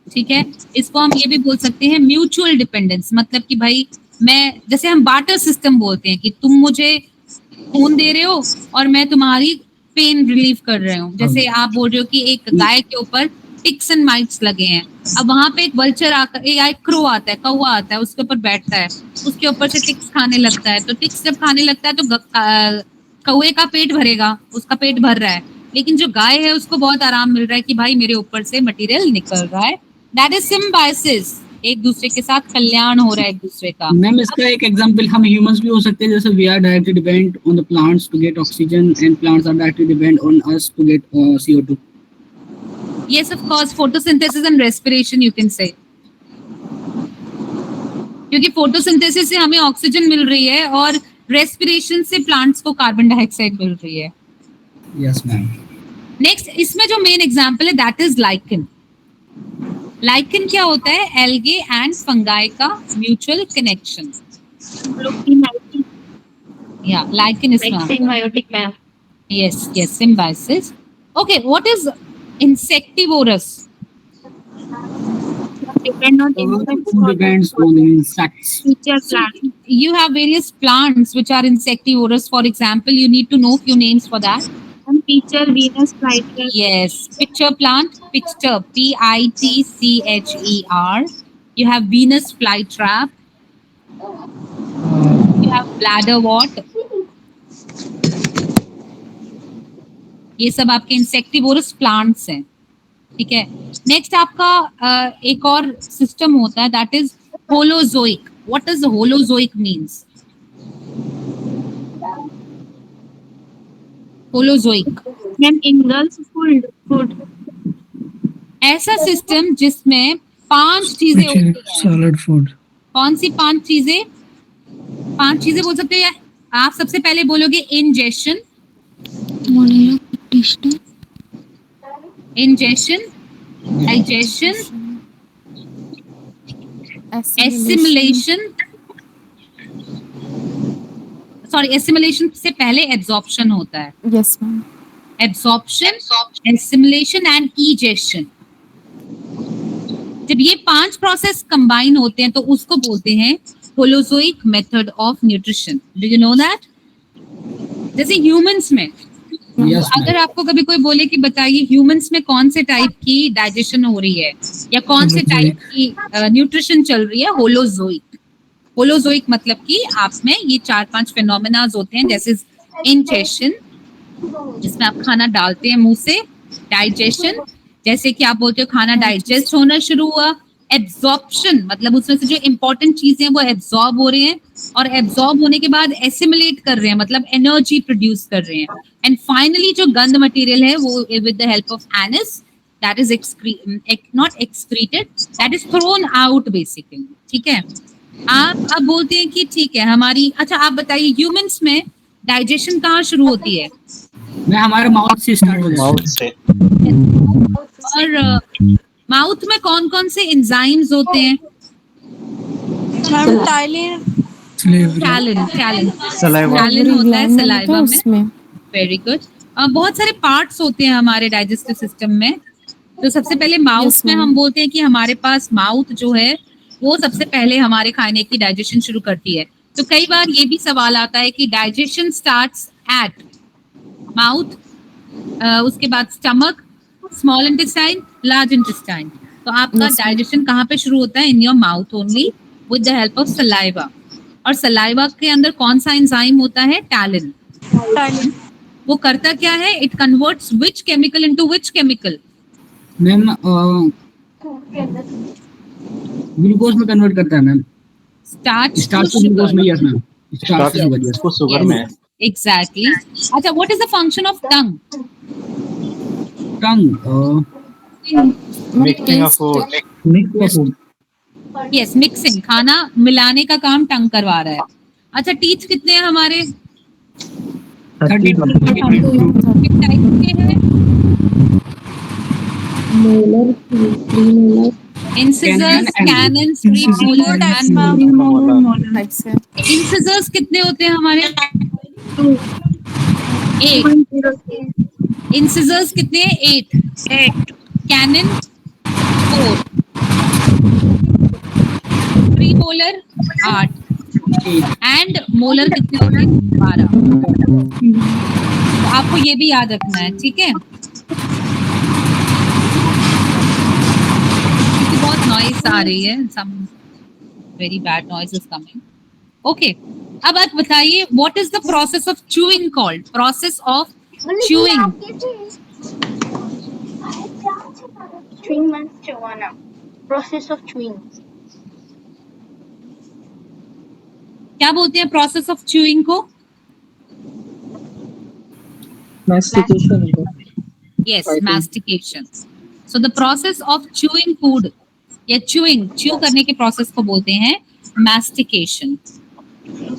ठीक है, इसको हम ये भी बोल सकते हैं म्यूचुअल डिपेंडेंस। मतलब कि भाई मैं, जैसे हम बार्टर सिस्टम बोलते हैं कि तुम मुझे खून दे रहे हो और मैं तुम्हारी पेन रिलीव कर रहे हूँ। जैसे आप बोल रहे हो कि एक गाय के ऊपर टिक्स एंड माइट्स लगे हैं। अब वहां पे एक वल्चर आकर, एक क्रो आता है, कौवा आता है, उसके ऊपर बैठता है, उसके ऊपर से टिक्स खाने लगता है। तो टिक्स जब खाने लगता है तो कौवे का पेट भरेगा, उसका पेट भर रहा है। लेकिन जो गाय है उसको बहुत आराम मिल रहा है कि भाई मेरे ऊपर से मटेरियल निकल रहा है, दैट इज सिम्बायोसिस, एक दूसरे के साथ कल्याण हो रहा है एक दूसरे का। मैम इसका एक एग्जांपल हम ह्यूमंस भी हो सकते हैं, जैसे we are directly depend on the plants to get oxygen and plants are directly depend on us to get CO2. Yes, of course, photosynthesis and respiration you can say. क्योंकि फोटोसिंथेसिस से हमें ऑक्सीजन मिल रही है और रेस्पिरेशन से प्लांट्स को कार्बन डाइऑक्साइड मिल रही है। Yes ma'am. नेक्स्ट, इसमें जो मेन एग्जांपल है दैट इज लाइकन। लाइकन क्या होता है? एल्गे एंड फंगाई का म्यूचुअल कनेक्शन। या lichen is symbiotic ma'am. yes, symbiosis. Okay, what is insectivorous? Depend on Depends on insects. future plant. You have various plants which are insectivorous. For example, you need to know few names for that. And feature Venus flytrap. Yes, pitcher plant, pitcher, Pitcher. You have Venus flytrap. You have bladderwort. ये सब आपके इंसेक्टिवोरस प्लांट्स हैं, ठीक है। नेक्स्ट आपका एक और सिस्टम होता है that is holozoic. What does holozoic means? Holozoic Then engulfs food. ऐसा सिस्टम जिसमें 5 चीजें होती हैं। Solid food. कौन सी 5 चीजें? 5 चीजें बोल सकते हो। आप सबसे पहले बोलोगे ingestion, ingestion, digestion, assimilation. Sorry, assimilation से पहले absorption होता है। Yes, ma'am. Absorption, assimilation and egestion. जब ये 5 प्रोसेस कंबाइन होते हैं तो उसको बोलते हैं holozoic method of nutrition. Do you know that? जैसे ह्यूमंस में Yes, अगर आपको कभी कोई बोले कि बताइए ह्यूमंस में कौन से टाइप की डाइजेशन हो रही है या कौन से टाइप की न्यूट्रिशन चल रही है? होलोजोइक। होलोजोइक मतलब कि आप में ये 4-5 फिनोमेनाज होते हैं, जैसे इंजेशन जिसमें आप खाना डालते हैं मुंह से, डाइजेशन जैसे कि आप बोलते हो खाना डाइजेस्ट होना शुरू हुआ, एब्जॉर्प्शन मतलब उसमें से जो इंपॉर्टेंट चीजें हैं वो एब्जॉर्ब हो रहे हैं और एब्जॉर्ब होने के बाद एसिमुलेट कर रहे हैं मतलब एनर्जी प्रोड्यूस कर रहे हैं, एंड फाइनली जो गंद मटेरियल है वो with the help of anus that is not excreted, that is thrown out basically, ठीक है। आप अब बोलते हैं कि ठीक है हमारी, अच्छा आप बताइए ह्यूमंस में डाइजेशन कहाँ शुरू होती है? मैं हमारे माउथ से स्टार्ट हो Mouth से. और माउथ में कौन कौन से एंजाइम्स होते हैं? Saliva. Talin Saliva. टैलिन होता है सलाइवा में। उसमें वेरी गुड। बहुत सारे पार्ट्स होते हैं हमारे डाइजेस्टिव सिस्टम में। तो सबसे पहले माउथ Yes, में ma'am. हम बोलते हैं कि हमारे पास माउथ जो है वो सबसे पहले हमारे खाने की डाइजेशन शुरू करती है। तो कई बार ये भी सवाल आता है कि डाइजेशन स्टार्ट्स एट माउथ, उसके बाद stomach, small intestine, large intestine. तो आपका Yes, ma'am. डाइजेशन कहाँ पे शुरू होता है? In your mouth only with the help of saliva. और सलाइवा के अंदर कौन सा एंजाइम होता है? टैलिन। वो करता क्या है? It converts which chemical into which chemical? Ma'am glucose में कन्वर्ट करता है मैम। स्टार्च स्टार्च को ग्लूकोज में, यस मैम, स्टार्च से शुगर, यस। उसको शुगर में. एग्जैक्टली। अच्छा, what is the function of tongue? Tongue Mixing of food. Yes, mixing, खाना मिलाने का काम टंग करवा रहा है। अच्छा, टीथ कितने हैं हमारे? 32 किस टाइप के हैं? Incisors, cannons, premolar and molar. types है। इंसिजर्स कितने होते हैं हमारे? 8। इंसिजर्स कितने हैं? 8। कैनन 4। प्रीमोलर 8 एंड मोलर कितने होते हैं? 12। तो आपको ये भी याद रखना है, ठीक है। क्योंकि बहुत नॉइस आ रही है, some very bad noise is coming. Okay, अब आप बताइए what is the process of chewing called? Process of chewing. 3 months to 1 hour. Process of chewing. क्या बोलते हैं प्रोसेस ऑफ च्यूइंग को? Mastication. Yes, mastication. So the process of chewing food या च्यू करने के प्रोसेस को बोलते हैं mastication.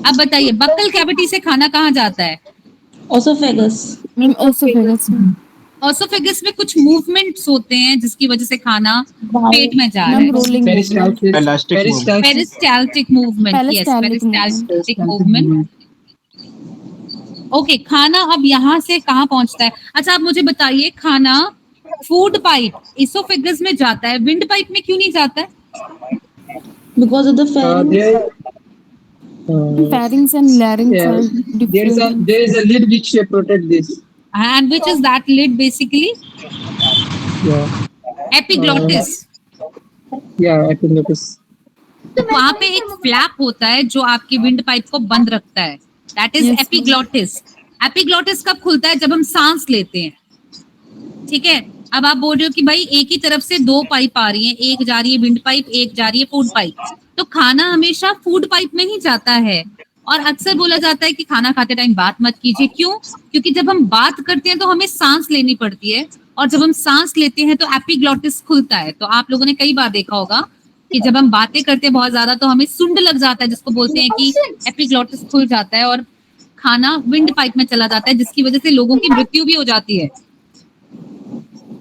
अब बताइए बक्कल कैविटी से खाना कहाँ जाता है? Esophagus. Esophagus. ऑसोफेगस में कुछ मूवमेंट्स होते हैं जिसकी वजह से खाना पेट में जा रहा है. Peristaltic movement. Yes, peristaltic movement. Okay, खाना अब यहाँ से कहाँ पहुंचता है? अच्छा, आप मुझे बताइए खाना फूड पाइप इसोफेगस में जाता है, विंड पाइप में क्यों नहीं जाता है? Because of the pharynx. Pharynx and larynx are different. There is a lid which protect this. And which is that lid basically? Yeah. Epiglottis. Yeah, epiglottis. तो वहाँ पे एक फ्लैप होता है जो आपकी विंड पाइप को बंद रखता है. That is epiglottis. Epiglottis कब खुलता है? जब हम सांस लेते हैं. ठीक है. अब आप बोल रहे हो कि भाई एक ही तरफ से दो पाइप आ रही हैं, एक जा रही है विंड पाइप, एक जा रही है फूड पाइप. तो खाना हमेशा फूड पाइप में ही जाता है. और अक्सर बोला जाता है कि खाना खाते टाइम बात मत कीजिए. क्यों? क्योंकि जब हम बात करते हैं तो हमें सांस लेनी पड़ती है, और जब हम सांस लेते हैं तो एपिग्लॉटिस खुलता है. तो आप लोगों ने कई बार देखा होगा कि जब हम बातें करते हैं बहुत ज्यादा तो हमें सुंड लग जाता है, जिसको बोलते हैं कि एपिग्लॉटिस खुल जाता है और खाना विंड पाइप में चला जाता है, जिसकी वजह से लोगों की मृत्यु भी हो जाती है.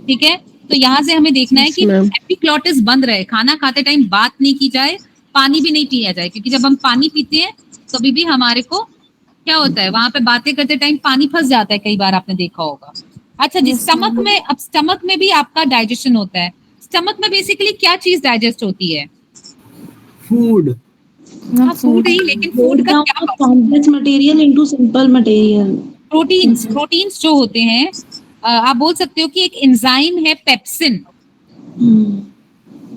ठीक है. तो यहाँ से हमें देखना है कि एपिग्लॉटिस बंद रहे, खाना खाते टाइम बात नहीं की जाए, पानी भी नहीं पिया जाए. क्योंकि जब हम पानी पीते हैं कभी भी हमारे को क्या होता है, वहां पे बातें करते टाइम पानी फंस जाता है, कई बार आपने देखा होगा. अच्छा जी, स्टमक में, अब स्टमक में भी आपका डाइजेशन होता है. स्टमक में बेसिकली क्या चीज डाइजेस्ट होती है? फूड. हाँ, फूड ही, लेकिन फूड का क्या? Complex material into simple material. Proteins. Proteins जो होते हैं, आप बोल सकते हो कि एक एंजाइम है पेप्सिन.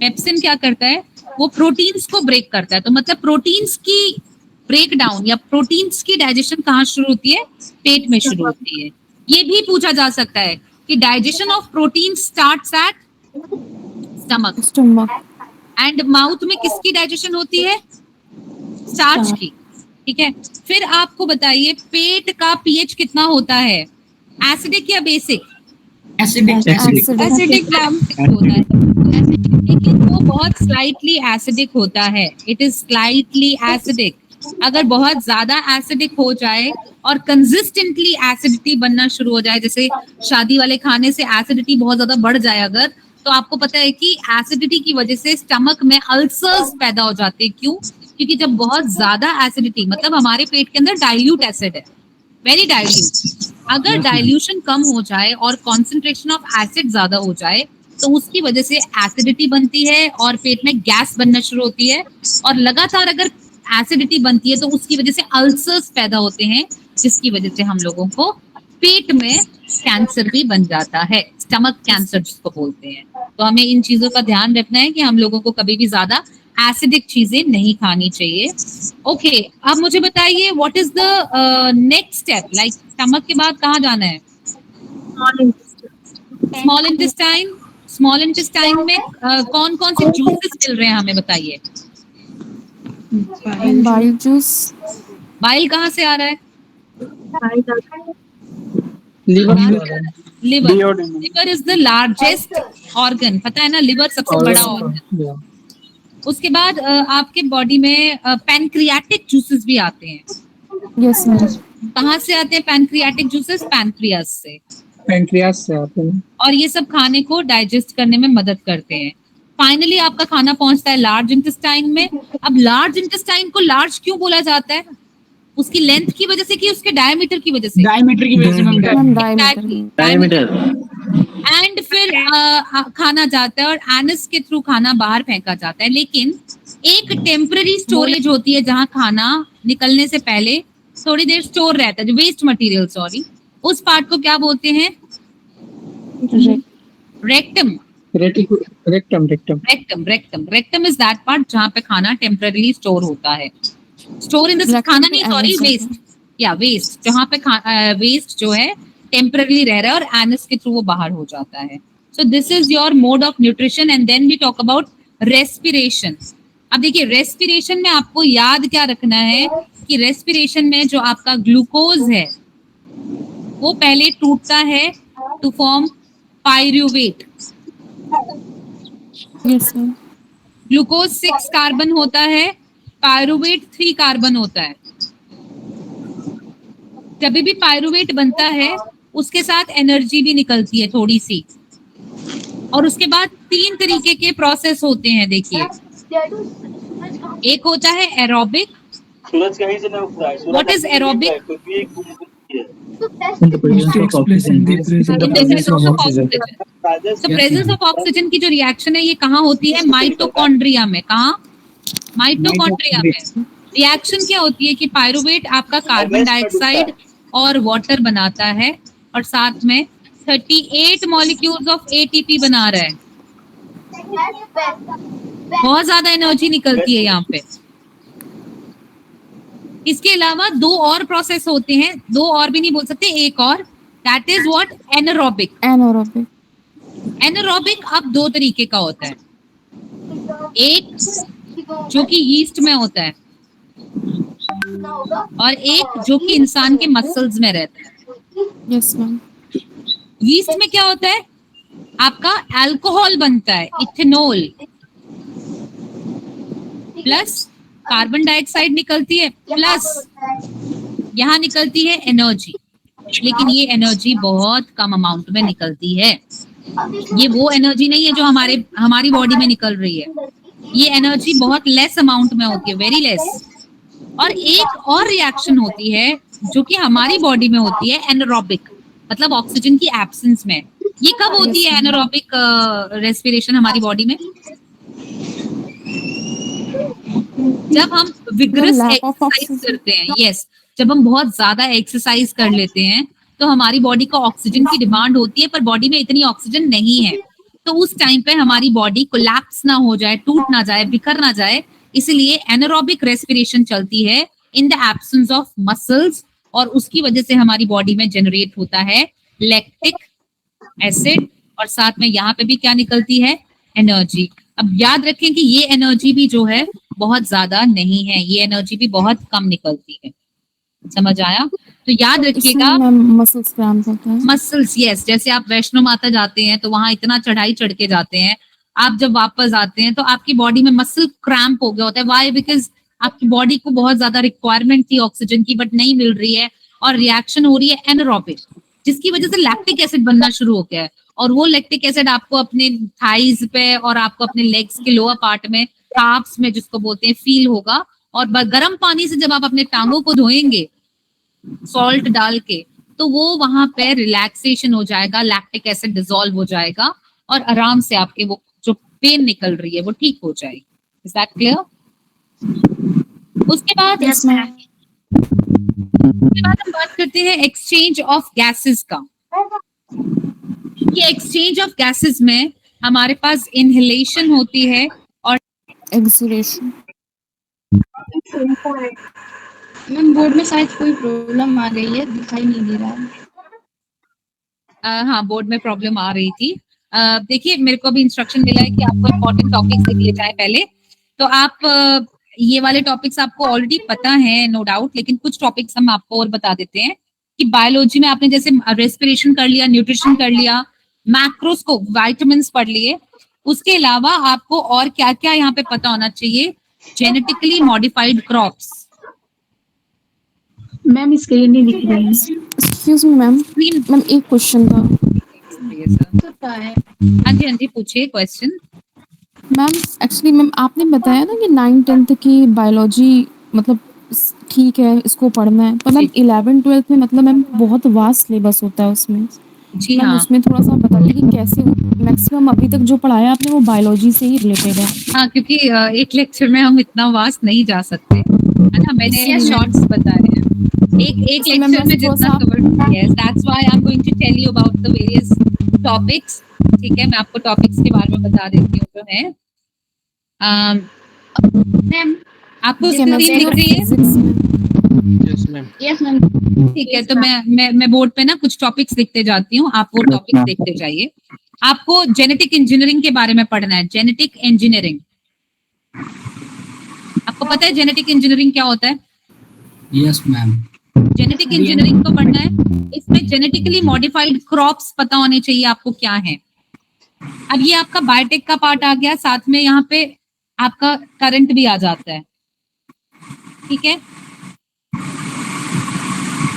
पेप्सिन क्या करता है? वो प्रोटीन्स को ब्रेक करता है. तो मतलब प्रोटीन्स की ब्रेक डाउन या प्रोटीन्स की डाइजेशन कहाँ शुरू होती है? पेट में शुरू होती है. ये भी पूछा जा सकता है कि digestion of protein starts at stomach. And mouth में किसकी डाइजेशन होती है? स्टार्च की. ठीक है. फिर आपको बताइए पेट का पीएच कितना होता है? एसिडिक या बेसिक? एसिडिक. एसिडिक होता है, लेकिन वो बहुत स्लाइटली एसिडिक होता है. It is slightly acidic. अगर बहुत ज्यादा एसिडिक हो जाए और कंसिस्टेंटली एसिडिटी बनना शुरू हो जाए, जैसे शादी वाले खाने से एसिडिटी बहुत ज्यादा बढ़ जाए अगर, तो आपको पता है कि एसिडिटी की वजह से स्टमक में अल्सर्स पैदा हो जाते हैं. क्यों? क्योंकि जब बहुत ज्यादा एसिडिटी, मतलब हमारे पेट के अंदर डाइल्यूट एसिड है, वेरी डाइल्यूट. अगर डाइल्यूशन कम हो जाए और कॉन्सेंट्रेशन ऑफ एसिड ज्यादा हो जाए तो उसकी वजह से एसिडिटी बनती है और पेट में गैस बनना शुरू होती है. और लगातार अगर एसिडिटी बनती है तो उसकी वजह से अल्सर्स पैदा होते हैं, जिसकी वजह से हम लोगों को पेट में कैंसर भी बन जाता है, स्टमक कैंसर जिसको बोलते हैं. तो हमें इन चीजों का ध्यान रखना है कि हम लोगों को कभी भी ज्यादा एसिडिक चीजें नहीं खानी चाहिए. ओके, अब मुझे बताइए what is the next step, like stomach के बाद कहाँ जाना है? Small intestine. स्मॉल इंटेस्टाइन में कौन कौन से जूसेस मिल रहे हैं हमें बताइए? Bile juice. बाइल कहाँ से आ रहा है? Liver. Liver is the largest organ. पता है ना, लिवर सबसे बड़ा ऑर्गन. उसके बाद आपके बॉडी में पैनक्रियाटिक जूसेस भी आते हैं. Yes, ma'am. कहाँ से आते हैं पैनक्रियाटिक जूसेस? पैनक्रियास से. पैनक्रियास से आते हैं. और ये सब खाने को डाइजेस्ट करने में मदद करते हैं. फाइनली आपका खाना पहुंचता है लार्ज इंटेस्टाइन में. अब लार्ज इंटेस्टाइन को लार्ज क्यों बोला जाता है? उसकी लेंथ की वजह से कि उसके डायमीटर की वजह से? डायमीटर की वजह से. डायमीटर. एंड फिर खाना जाता है और एनस के थ्रू खाना बाहर फेंका जाता है. लेकिन एक टेम्पररी स्टोरेज होती है जहां खाना निकलने से पहले थोड़ी देर स्टोर रहता है, जो वेस्ट मटेरियल, सॉरी, उस पार्ट को क्या बोलते हैं? Rectum. Rectum. Rectum is that part जहां पे खाना टेम्पररीली स्टोर होता है. स्टोर इन द खाना नहीं, सॉरी, वेस्ट. या वेस्ट, जहां पे वेस्ट जो है टेम्पररीली रह रहा है और एनस के थ्रू वो बाहर हो जाता है. So this is your mode of nutrition. And then we talk about respiration. अब देखिए रेस्पिरेशन में आपको याद क्या रखना है कि रेस्पिरेशन में जो आपका ग्लूकोज है वो पहले टूटता है to form pyruvate. Yes, ma'am. Glucose 6 carbon होता है, पायरुवेट 3 कार्बन होता है। जब भी पायरुवेट बनता है उसके साथ एनर्जी भी निकलती है थोड़ी सी, और उसके बाद 3 तरीके के प्रोसेस होते हैं। देखिए, एक होता है aerobic. What is aerobic? In the presence of oxygen. तो प्रेजेंस ऑफ ऑक्सीजन की जो रिएक्शन है ये कहाँ होती है? माइटोकॉन्ड्रिया में। कहाँ? माइटोकॉन्ड्रिया में। रिएक्शन क्या होती है कि पायरुवेट आपका कार्बन डाइऑक्साइड और वाटर बनाता है और साथ में 38 मॉलिक्यूल्स ऑफ एटीपी बना रहा है। बहुत ज्यादा एनर्जी निकलती है यहाँ पे। इसके अलावा 2 और प्रोसेस होते हैं, 2 और भी नहीं बोल सकते, एक और, that is what? Anaerobic. Anaerobic. Anaerobic अब 2 तरीके का होता है, एक जो कि यीस्ट में होता है और एक जो कि इंसान के मसल्स में रहता है। Yes, ma'am. यीस्ट में क्या होता है? आपका अल्कोहल बनता है, इथेनॉल, प्लस कार्बन डाइऑक्साइड निकलती है, प्लस यहाँ निकलती है एनर्जी। लेकिन ये एनर्जी बहुत कम अमाउंट में निकलती है। ये वो एनर्जी नहीं है जो हमारी बॉडी में निकल रही है। ये एनर्जी बहुत लेस अमाउंट में होती है, वेरी लेस। और एक और रिएक्शन होती है जो कि हमारी बॉडी में होती है, एनारोबिक, मतलब ऑक्सीजन की एब्सेंस में। ये कब होती है एनारोबिक रेस्पिरेशन हमारी बॉडी में? जब हम विग्रस एक्सरसाइज करते हैं। यस, जब हम बहुत ज्यादा एक्सरसाइज कर लेते हैं तो हमारी बॉडी को ऑक्सीजन की डिमांड होती है, पर बॉडी में इतनी ऑक्सीजन नहीं है, तो उस टाइम पे हमारी बॉडी कोलैप्स ना हो जाए, टूट ना जाए, बिखर ना जाए, इसलिए एनारोबिक रेस्पिरेशन चलती है in the absence of muscles, और उसकी वजह से हमारी बॉडी में जनरेट होता है लैक्टिक एसिड, और साथ में यहाँ पे भी क्या निकलती है? एनर्जी। अब याद रखें कि ये एनर्जी भी जो है बहुत ज्यादा नहीं है, ये एनर्जी भी बहुत कम निकलती है। समझ आया? तो याद रखिएगा, मसल्स क्रैम्प होता है। Muscles, yes. जैसे आप वैष्णो माता जाते हैं तो वहां इतना चढ़ाई चढ़ के जाते हैं, आप जब वापस आते हैं तो आपकी बॉडी में मसल क्रैम्प हो गया होता है। व्हाई? बिकॉज आपकी बॉडी को बहुत ज्यादा रिक्वायरमेंट थी ऑक्सीजन की, बट नहीं मिल रही है, और रिएक्शन हो रही है एनारोबिक, जिसकी वजह से लैक्टिक एसिड बनना शुरू हो गया है। और वो लैक्टिक एसिड आपको अपने थाइज पे और आपको अपने लेग्स के लोअर पार्ट में, काफ्स में जिसको बोलते हैं, फील होगा। और गर्म पानी से जब आप अपने टांगों को धोएंगे सॉल्ट डाल के, तो वो वहां पे रिलैक्सेशन हो जाएगा, लैक्टिक एसिड डिसॉल्व हो जाएगा और आराम से आपके वो जो पेन निकल रही है वो ठीक हो जाएगी। Is that clear? उसके बाद हम बात करते हैं एक्सचेंज ऑफ गैसेस का। ये एक्सचेंज ऑफ गैसेस में हमारे पास इनहेलेशन होती है और एक्सहेलेशन। मैम बोर्ड में शायद कोई प्रॉब्लम आ गई है, दिखाई नहीं दे रहा है। हाँ, बोर्ड में प्रॉब्लम आ रही थी। देखिए, मेरे को अभी इंस्ट्रक्शन मिला है कि आपको इम्पोर्टेंट टॉपिक्स लिख लिए जाए पहले। तो आप ये वाले टॉपिक्स आपको ऑलरेडी पता है नो डाउट, लेकिन कुछ टॉपिक्स हम आपको और बता देते हैं कि बायोलॉजी में आपने जैसे रेस्पिरेशन कर लिया, न्यूट्रिशन कर लिया, मैक्रोस्कोप, विटामिन्स पढ़ लिए, उसके अलावा आपको और क्या क्या यहाँ पे पता होना चाहिए? Genetically modified crops. Ma'am screen नहीं दिख रही है। एक्सक्यूज मी मैम, मैम एक क्वेश्चन था। हाँ जी, पूछिए क्वेश्चन। मैम एक्चुअली मैम आपने बताया ना कि 9th-10th की बायोलॉजी मतलब ठीक है, इसको पढ़ना है, पर मैम 11th-12th में मतलब मैम बहुत वास्ट सिलेबस होता है उसमें। जी हाँ, उसमें थोड़ा सा बताइए कि कैसे मैक्सिमम अभी तक जो पढ़ाया आपने वो बायोलॉजी से ही रिलेटेड है। हाँ, क्योंकि एक लेक्चर में हम इतना वास्ट नहीं जा सकते, है ना। मैंने शॉर्ट्स बताए हैं, एक लेक्चर में जितना कवर किया है। That's why I am going to tell you about the various topics. ठीक है, मैं आपको टॉपिक्स के बारे में बता देती हूँ जो है। मैम आपको स्क्रीन दिख रही है? Yes ma'am. ठीक है, तो मैं बोर्ड पे ना कुछ टॉपिक्स लिखते जाती हूँ, आप वो टॉपिक्स देखते जाइए। आपको जेनेटिक इंजीनियरिंग के बारे में पढ़ना है, जेनेटिक इंजीनियरिंग। आपको पता है जेनेटिक इंजीनियरिंग क्या होता है? Yes, ma'am. जेनेटिक इंजीनियरिंग तो पढ़ना है, इसमें जेनेटिकली मॉडिफाइड क्रॉप्स पता होने चाहिए आपको क्या है। अब ये आपका बायोटेक का पार्ट आ गया, साथ में यहाँ पे आपका करंट भी आ जाता है, ठीक है।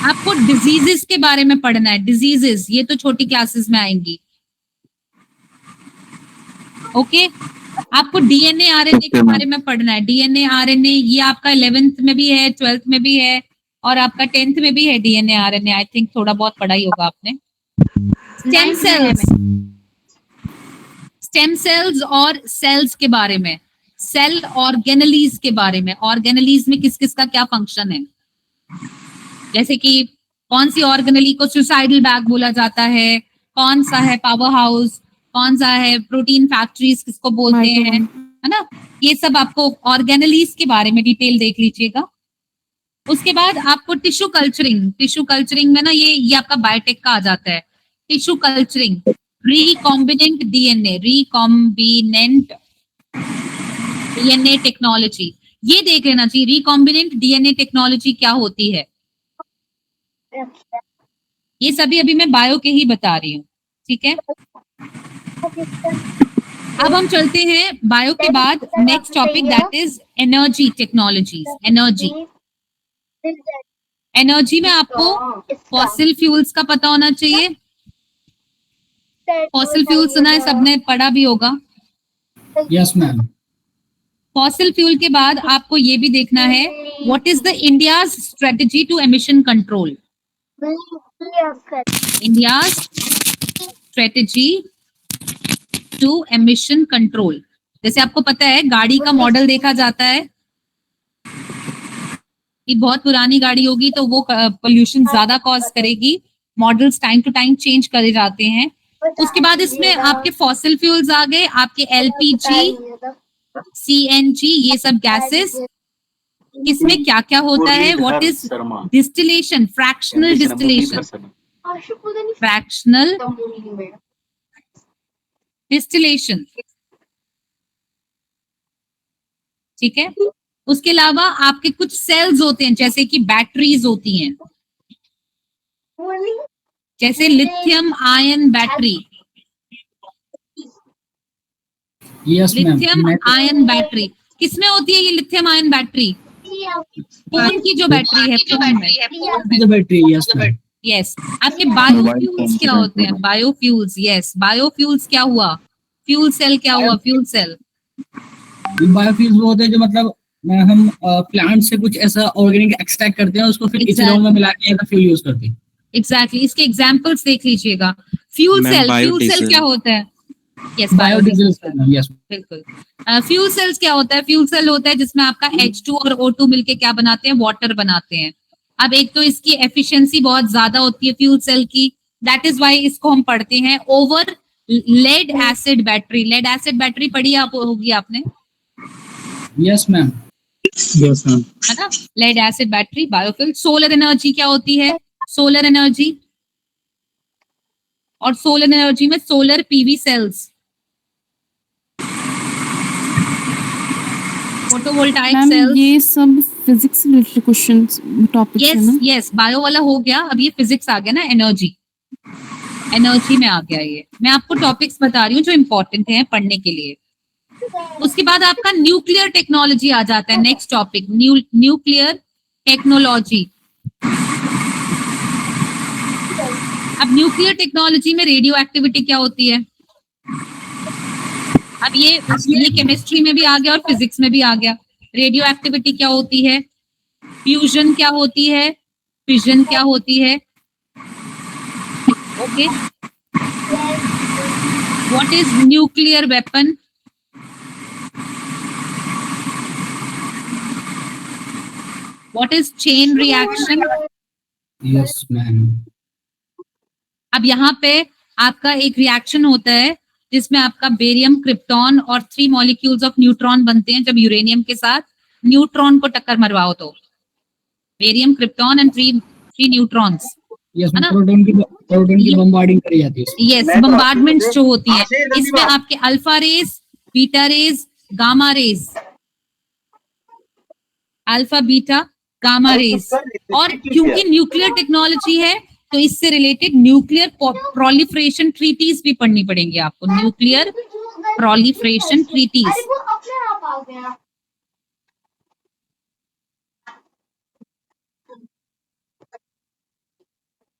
आपको डिजीजेस के बारे में पढ़ना है, डिजीजेस ये तो छोटी क्लासेस में आएंगी, ओके। आपको डीएनए आरएनए के बारे में पढ़ना है, डीएनए आरएनए ये आपका 11th में भी है, 12th में भी है और आपका 10th में भी है डीएनए आरएनए। आई थिंक थोड़ा बहुत पढ़ा ही होगा आपने। स्टेम सेल्स, स्टेम सेल्स और सेल्स के बारे में, सेल ऑर्गेनेलीज के बारे में, ऑर्गेनेलीज में किस किस का क्या फंक्शन है, जैसे कि कौन सी ऑर्गेनेली को सुसाइडल बैग बोला जाता है, कौन सा है पावर हाउस, कौन सा है प्रोटीन फैक्ट्रीज किसको बोलते हैं, है ना। ये सब आपको ऑर्गेनेलीज के बारे में डिटेल देख लीजिएगा। उसके बाद आपको टिश्यू कल्चरिंग, टिश्यू कल्चरिंग में ना ये आपका बायोटेक का आ जाता है। Tissue culturing, recombinant DNA, recombinant DNA technology, ये देख लेना चाहिए रिकॉम्बिनेंट डीएनए टेक्नोलॉजी क्या होती है। ये सभी अभी मैं बायो के ही बता रही हूँ, ठीक है। अब हम चलते हैं बायो के बाद next topic that is energy technologies. Energy, energy में आपको फॉसिल फ्यूल्स का पता होना चाहिए। फॉसिल फ्यूल सुना है सबने, पढ़ा भी होगा। Yes, ma'am. फॉसिल फ्यूल के बाद आपको ये भी देखना है what is the India's strategy to emission control. India's strategy to emission control, जैसे आपको पता है गाड़ी का मॉडल देखा जाता है कि बहुत पुरानी गाड़ी होगी तो वो पोल्यूशन ज्यादा कॉज करेगी, models time to time change करे जाते हैं। उसके बाद इसमें आपके फॉसिल फ्यूल्स आ गए, आपके एलपीजी, सीएनजी, ये सब गैसेस, इसमें क्या क्या होता है, what is distillation, fractional distillation, fractional distillation, ठीक है। उसके अलावा आपके कुछ सेल्स होते हैं जैसे कि बैटरीज होती हैं, जैसे lithium ion battery, Yes, ma'am. Lithium ion battery किसमें होती है? ये लिथियम आयन बैटरी फोन की जो बैटरी है, फोन में। The battery, yes, ma'am. Yes. आपके बायोफ्यूल्स क्या होते हैं? Biofuels, yes. बायोफ्यूल्स क्या हुआ? फ्यूल सेल क्या हुआ? फ्यूल सेल, बायोफ्यूल्स वो होते हैं जो मतलब हम प्लांट से कुछ ऐसा ऑर्गेनिक एक्सट्रैक्ट करते हैं, उसको फिर इथेनॉल में मिला के फ्यूल यूज करते हैं। एग्जैक्टली, इसके एग्जांपल्स देख लीजिएगा। फ्यूल सेल, फ्यूल सेल क्या होता है? यस, बायोडीजल, यस बिल्कुल। फ्यूल सेल्स क्या होता है? फ्यूल सेल होता है जिसमें आपका H2 और O2 मिलके क्या बनाते हैं? वाटर बनाते हैं। अब एक तो इसकी एफिशिएंसी बहुत ज्यादा होती है फ्यूल सेल की, दैट इज व्हाई इसको हम पढ़ते हैं over lead acid battery. Lead acid battery पढ़ी होगी आपने, यस मैम, Yes, ma'am. है ना। Lead acid battery, biofuel. Solar energy क्या होती है? सोलर एनर्जी, और सोलर एनर्जी में solar PV cells, photovoltaic ma'am cells. ये सब फिजिक्स से रिलेटेड क्वेश्चंस टॉपिक्स है यस ना? यस, बायो वाला हो गया, अब ये फिजिक्स आ गया ना, एनर्जी, एनर्जी में आ गया ये। मैं आपको टॉपिक्स बता रही हूँ जो इंपॉर्टेंट हैं पढ़ने के लिए। उसके बाद आपका न्यूक्लियर टेक्नोलॉजी आ जाता है, नेक्स्ट टॉपिक, न्यूक्लियर टेक्नोलॉजी। अब न्यूक्लियर टेक्नोलॉजी में रेडियो एक्टिविटी क्या होती है? अब ये केमिस्ट्री में भी आ गया और फिजिक्स में भी आ गया। रेडियो एक्टिविटी क्या होती है? फ्यूजन क्या होती है? फिजन क्या होती है? Okay, what is nuclear weapon? What is chain reaction? Yes ma'am. अब यहाँ पे आपका एक रिएक्शन होता है जिसमें आपका बेरियम, क्रिप्टॉन और 3 मॉलिक्यूल्स ऑफ न्यूट्रॉन बनते हैं। जब यूरेनियम के साथ न्यूट्रॉन को टक्कर मरवाओ तो barium, krypton and 3 neutrons, yes, है ना? प्रोटॉन की बम्बार्डिंग करी जाती है। यस, बम्बार्डमेंट्स जो होती है, इसमें आपके alpha rays, beta rays, gamma rays, alpha beta gamma rays. और क्योंकि न्यूक्लियर टेक्नोलॉजी है तो इससे रिलेटेड न्यूक्लियर प्रोलिफरेशन ट्रीटीज भी पढ़नी पड़ेंगी आपको, nuclear proliferation treaties.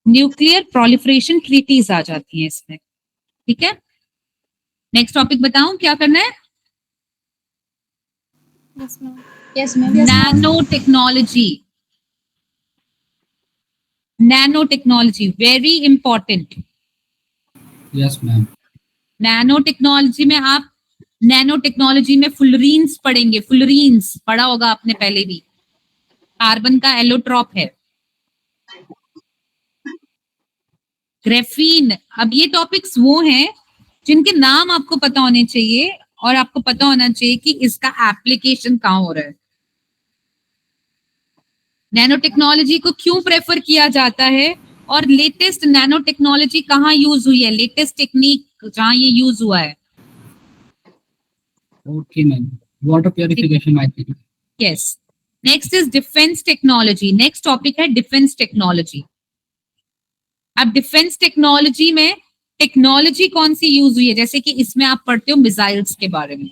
Nuclear proliferation treaties आ जाती है इसमें, ठीक है। नेक्स्ट टॉपिक बताऊं क्या करना है? Yes ma'am. Nano technology, nano technology very important. Yes ma'am. Nano technology में आप, नैनो टेक्नोलॉजी में फुलरीन्स पढ़ेंगे, फुलरीन्स पढ़ा होगा आपने पहले भी, कार्बन का एलोट्रॉप है। ग्रेफीन, अब ये टॉपिक्स वो हैं जिनके नाम आपको पता होने चाहिए और आपको पता होना चाहिए कि इसका एप्लीकेशन कहाँ हो रहा है। नैनो टेक्नोलॉजी को क्यों प्रेफर किया जाता है और लेटेस्ट नैनो टेक्नोलॉजी कहाँ यूज हुई है, लेटेस्ट टेक्निक जहाँ ये यूज हुआ है। Okay ma'am, water purification I think. Yes. Next is defence technology. Next topic है डिफेंस टेक्नोलॉजी। अब डिफेंस टेक्नोलॉजी में टेक्नोलॉजी कौन सी यूज हुई है, जैसे कि इसमें आप पढ़ते हो मिसाइल्स के बारे में,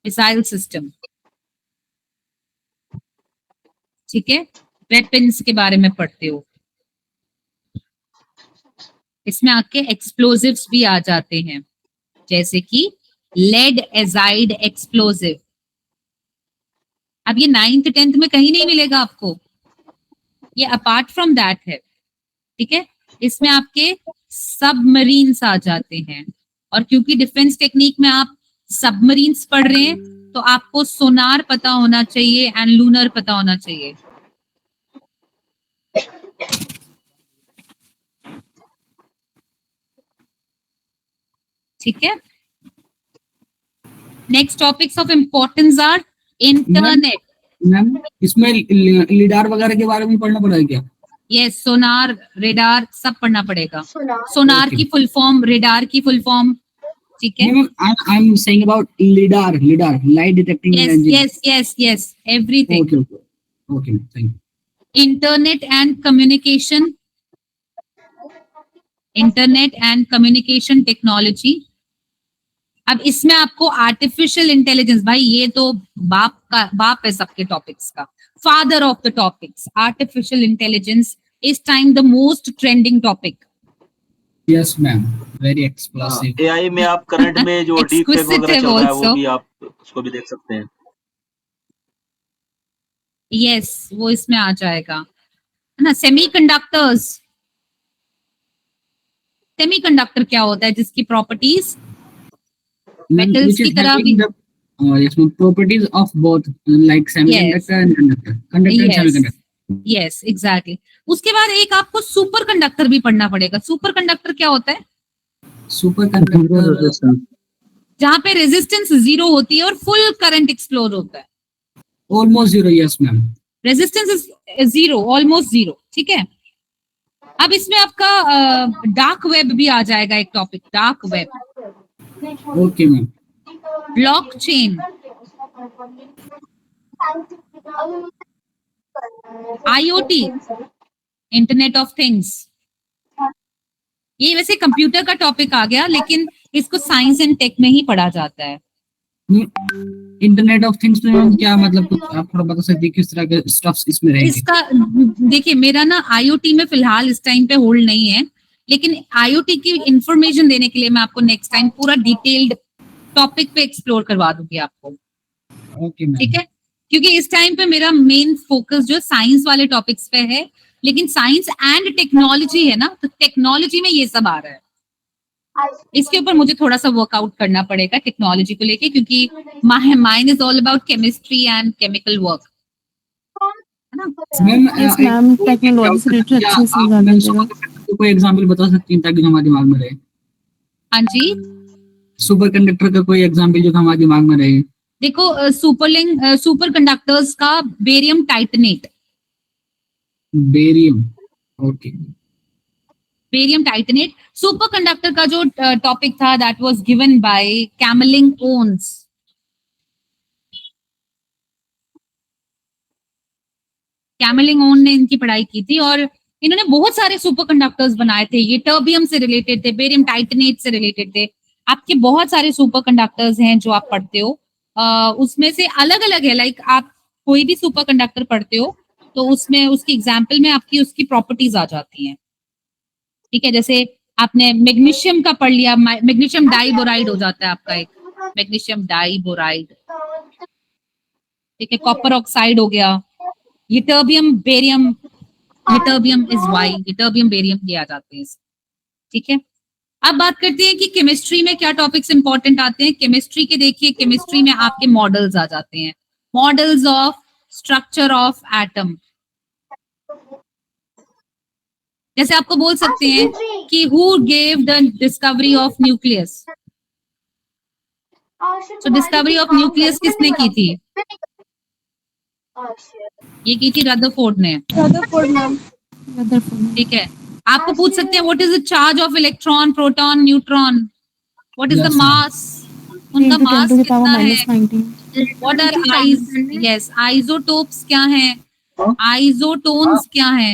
मिसाइल सिस्टम, ठीक है, वेपन्स के बारे में पढ़ते हो। इसमें आपके एक्सप्लोजिव्स भी आ जाते हैं, जैसे कि लेड एजाइड एक्सप्लोजिव। अब ये 9th 10th में कहीं नहीं मिलेगा आपको, ये अपार्ट फ्रॉम दैट है, ठीक है। इसमें आपके सबमरीन्स आ जाते हैं, और क्योंकि डिफेंस टेक्निक में आप सबमरीन्स पढ़ रहे हैं तो आपको सोनार पता होना चाहिए एंड लूनर पता होना चाहिए। ठीक है। Next topics of importance are internet. Ma'am इसमें लीडार वगैरह के बारे में पढ़ना पड़ेगा क्या? यस, सोनार, रेडार सब पढ़ना पड़ेगा। सोनार की फुल फॉर्म, रेडार की फुल फॉर्म, ठीक है। I am saying about लीडार, light detecting engine. Yes, everything. Okay, thank you. Internet and communication, internet and communication technology. अब इसमें आपको आर्टिफिशियल इंटेलिजेंस, भाई ये तो बाप है सबके टॉपिक्स का, father of the topics. Artificial intelligence इस time the most trending topic. Yes ma'am, very explosive. AI में आप करंट में जो डीप फेक वगैरह चल रहा है वो भी आप उसको भी देख सकते हैं। यस, वो इसमें आ जाएगा, है ना। सेमीकंडक्टर्स, सेमीकंडक्टर क्या होता है, जिसकी प्रॉपर्टीज मेटल्स की तरह भी, properties of both like semiconductor and conductor, conductor and semiconductor। Yes, exactly. उसके बाद एक आपको सुपर कंडक्टर भी पढ़ना पड़ेगा। सुपर कंडक्टर क्या होता है? सुपर कंडक्टर जहाँ पे रेजिस्टेंस 0 होती है और फुल करंट एक्सप्लोड होता है। Almost 0, yes ma'am. Resistance is 0, almost 0, ठीक है। अब इसमें आपका डार्क वेब भी आ जाएगा, एक topic, dark web. Okay ma'am. Blockchain, IoT, internet of things. ये वैसे कंप्यूटर का टॉपिक आ गया, लेकिन इसको साइंस एंड टेक में ही पढ़ा जाता है। इंटरनेट ऑफ थिंग्स में क्या मतलब, कुछ आप थोड़ा बता सकते हैं किस तरह के स्टफ्स इसमें रहेंगे? इसका देखिए, मेरा ना आईओटी में फिलहाल इस टाइम पे होल्ड नहीं है, लेकिन आईओटी की इंफॉर्मेशन देने के लिए मैं आपको नेक्स्ट टाइम पूरा डिटेल्ड टॉपिक पे एक्सप्लोर करवा दूंगी आपको। ओके मैम, ठीक है, क्योंकि इस टाइम पे मेरा मेन फोकस जो साइंस वाले टॉपिक्स पे है, लेकिन साइंस एंड टेक्नोलॉजी है ना, तो टेक्नोलॉजी में ये सब आ रहा है। इसके ऊपर मुझे थोड़ा सा वर्कआउट करना पड़ेगा टेक्नोलॉजी को लेके, क्योंकि mine is all about chemistry and chemical work, है ना। यस मैम, टेक्नोलॉजी से रिलेटेड अच्छे से समझा दीजिएगा। कोई एग्जांपल बता सकती हैं ताकि हमारे दिमाग में रहे? हाँ जी, सुपर कंडक्टर का कोई एग्जांपल जो हमारे दिमाग में रहे? देखो, सुपर कंडक्टर्स का barium titanate, barium, okay. Barium titanate. Superconductor का जो टॉपिक था that was given by Kamerlingh Onnes. Kamerlingh ने इनकी पढ़ाई की थी और इन्होंने बहुत सारे सुपर कंडक्टर्स बनाए थे। ये टर्बियम से रिलेटेड थे, बेरियम टाइटेनेट से रिलेटेड थे। आपके बहुत सारे सुपर कंडक्टर्स हैं जो आप पढ़ते हो, उसमें से अलग अलग है। लाइक आप कोई भी सुपर कंडक्टर पढ़ते हो तो उसमें उसकी एग्जाम्पल में आपकी उसकी प्रॉपर्टीज आ जाती हैं, ठीक है। जैसे आपने मैग्नीशियम का पढ़ लिया, मैग्नीशियम डाइबोराइड हो जाता है आपका एक, मैग्नीशियम डाइबोराइड, ठीक है। कॉपर ऑक्साइड हो गया, यटर्बियम बेरियम, यटर्बियम इज वाई, यटर्बियम बेरियम ये आ जाते हैं, ठीक है। अब बात करते हैं कि केमिस्ट्री में क्या टॉपिक्स इंपॉर्टेंट आते हैं। केमिस्ट्री के देखिए, केमिस्ट्री में आपके मॉडल्स आ जाते हैं, models of structure of atom. जैसे आपको बोल सकते हैं कि who gave the discovery of nucleus, तो डिस्कवरी ऑफ न्यूक्लियस किसने की थी? ये की थी रदरफोर्ड ने, ठीक है। आपको पूछ सकते हैं what is the charge of electron, proton, neutron, what is the mass, उनका मास कितना है, व्हाट आर आइसोटोप्स क्या है, आइसोटोन्स क्या है,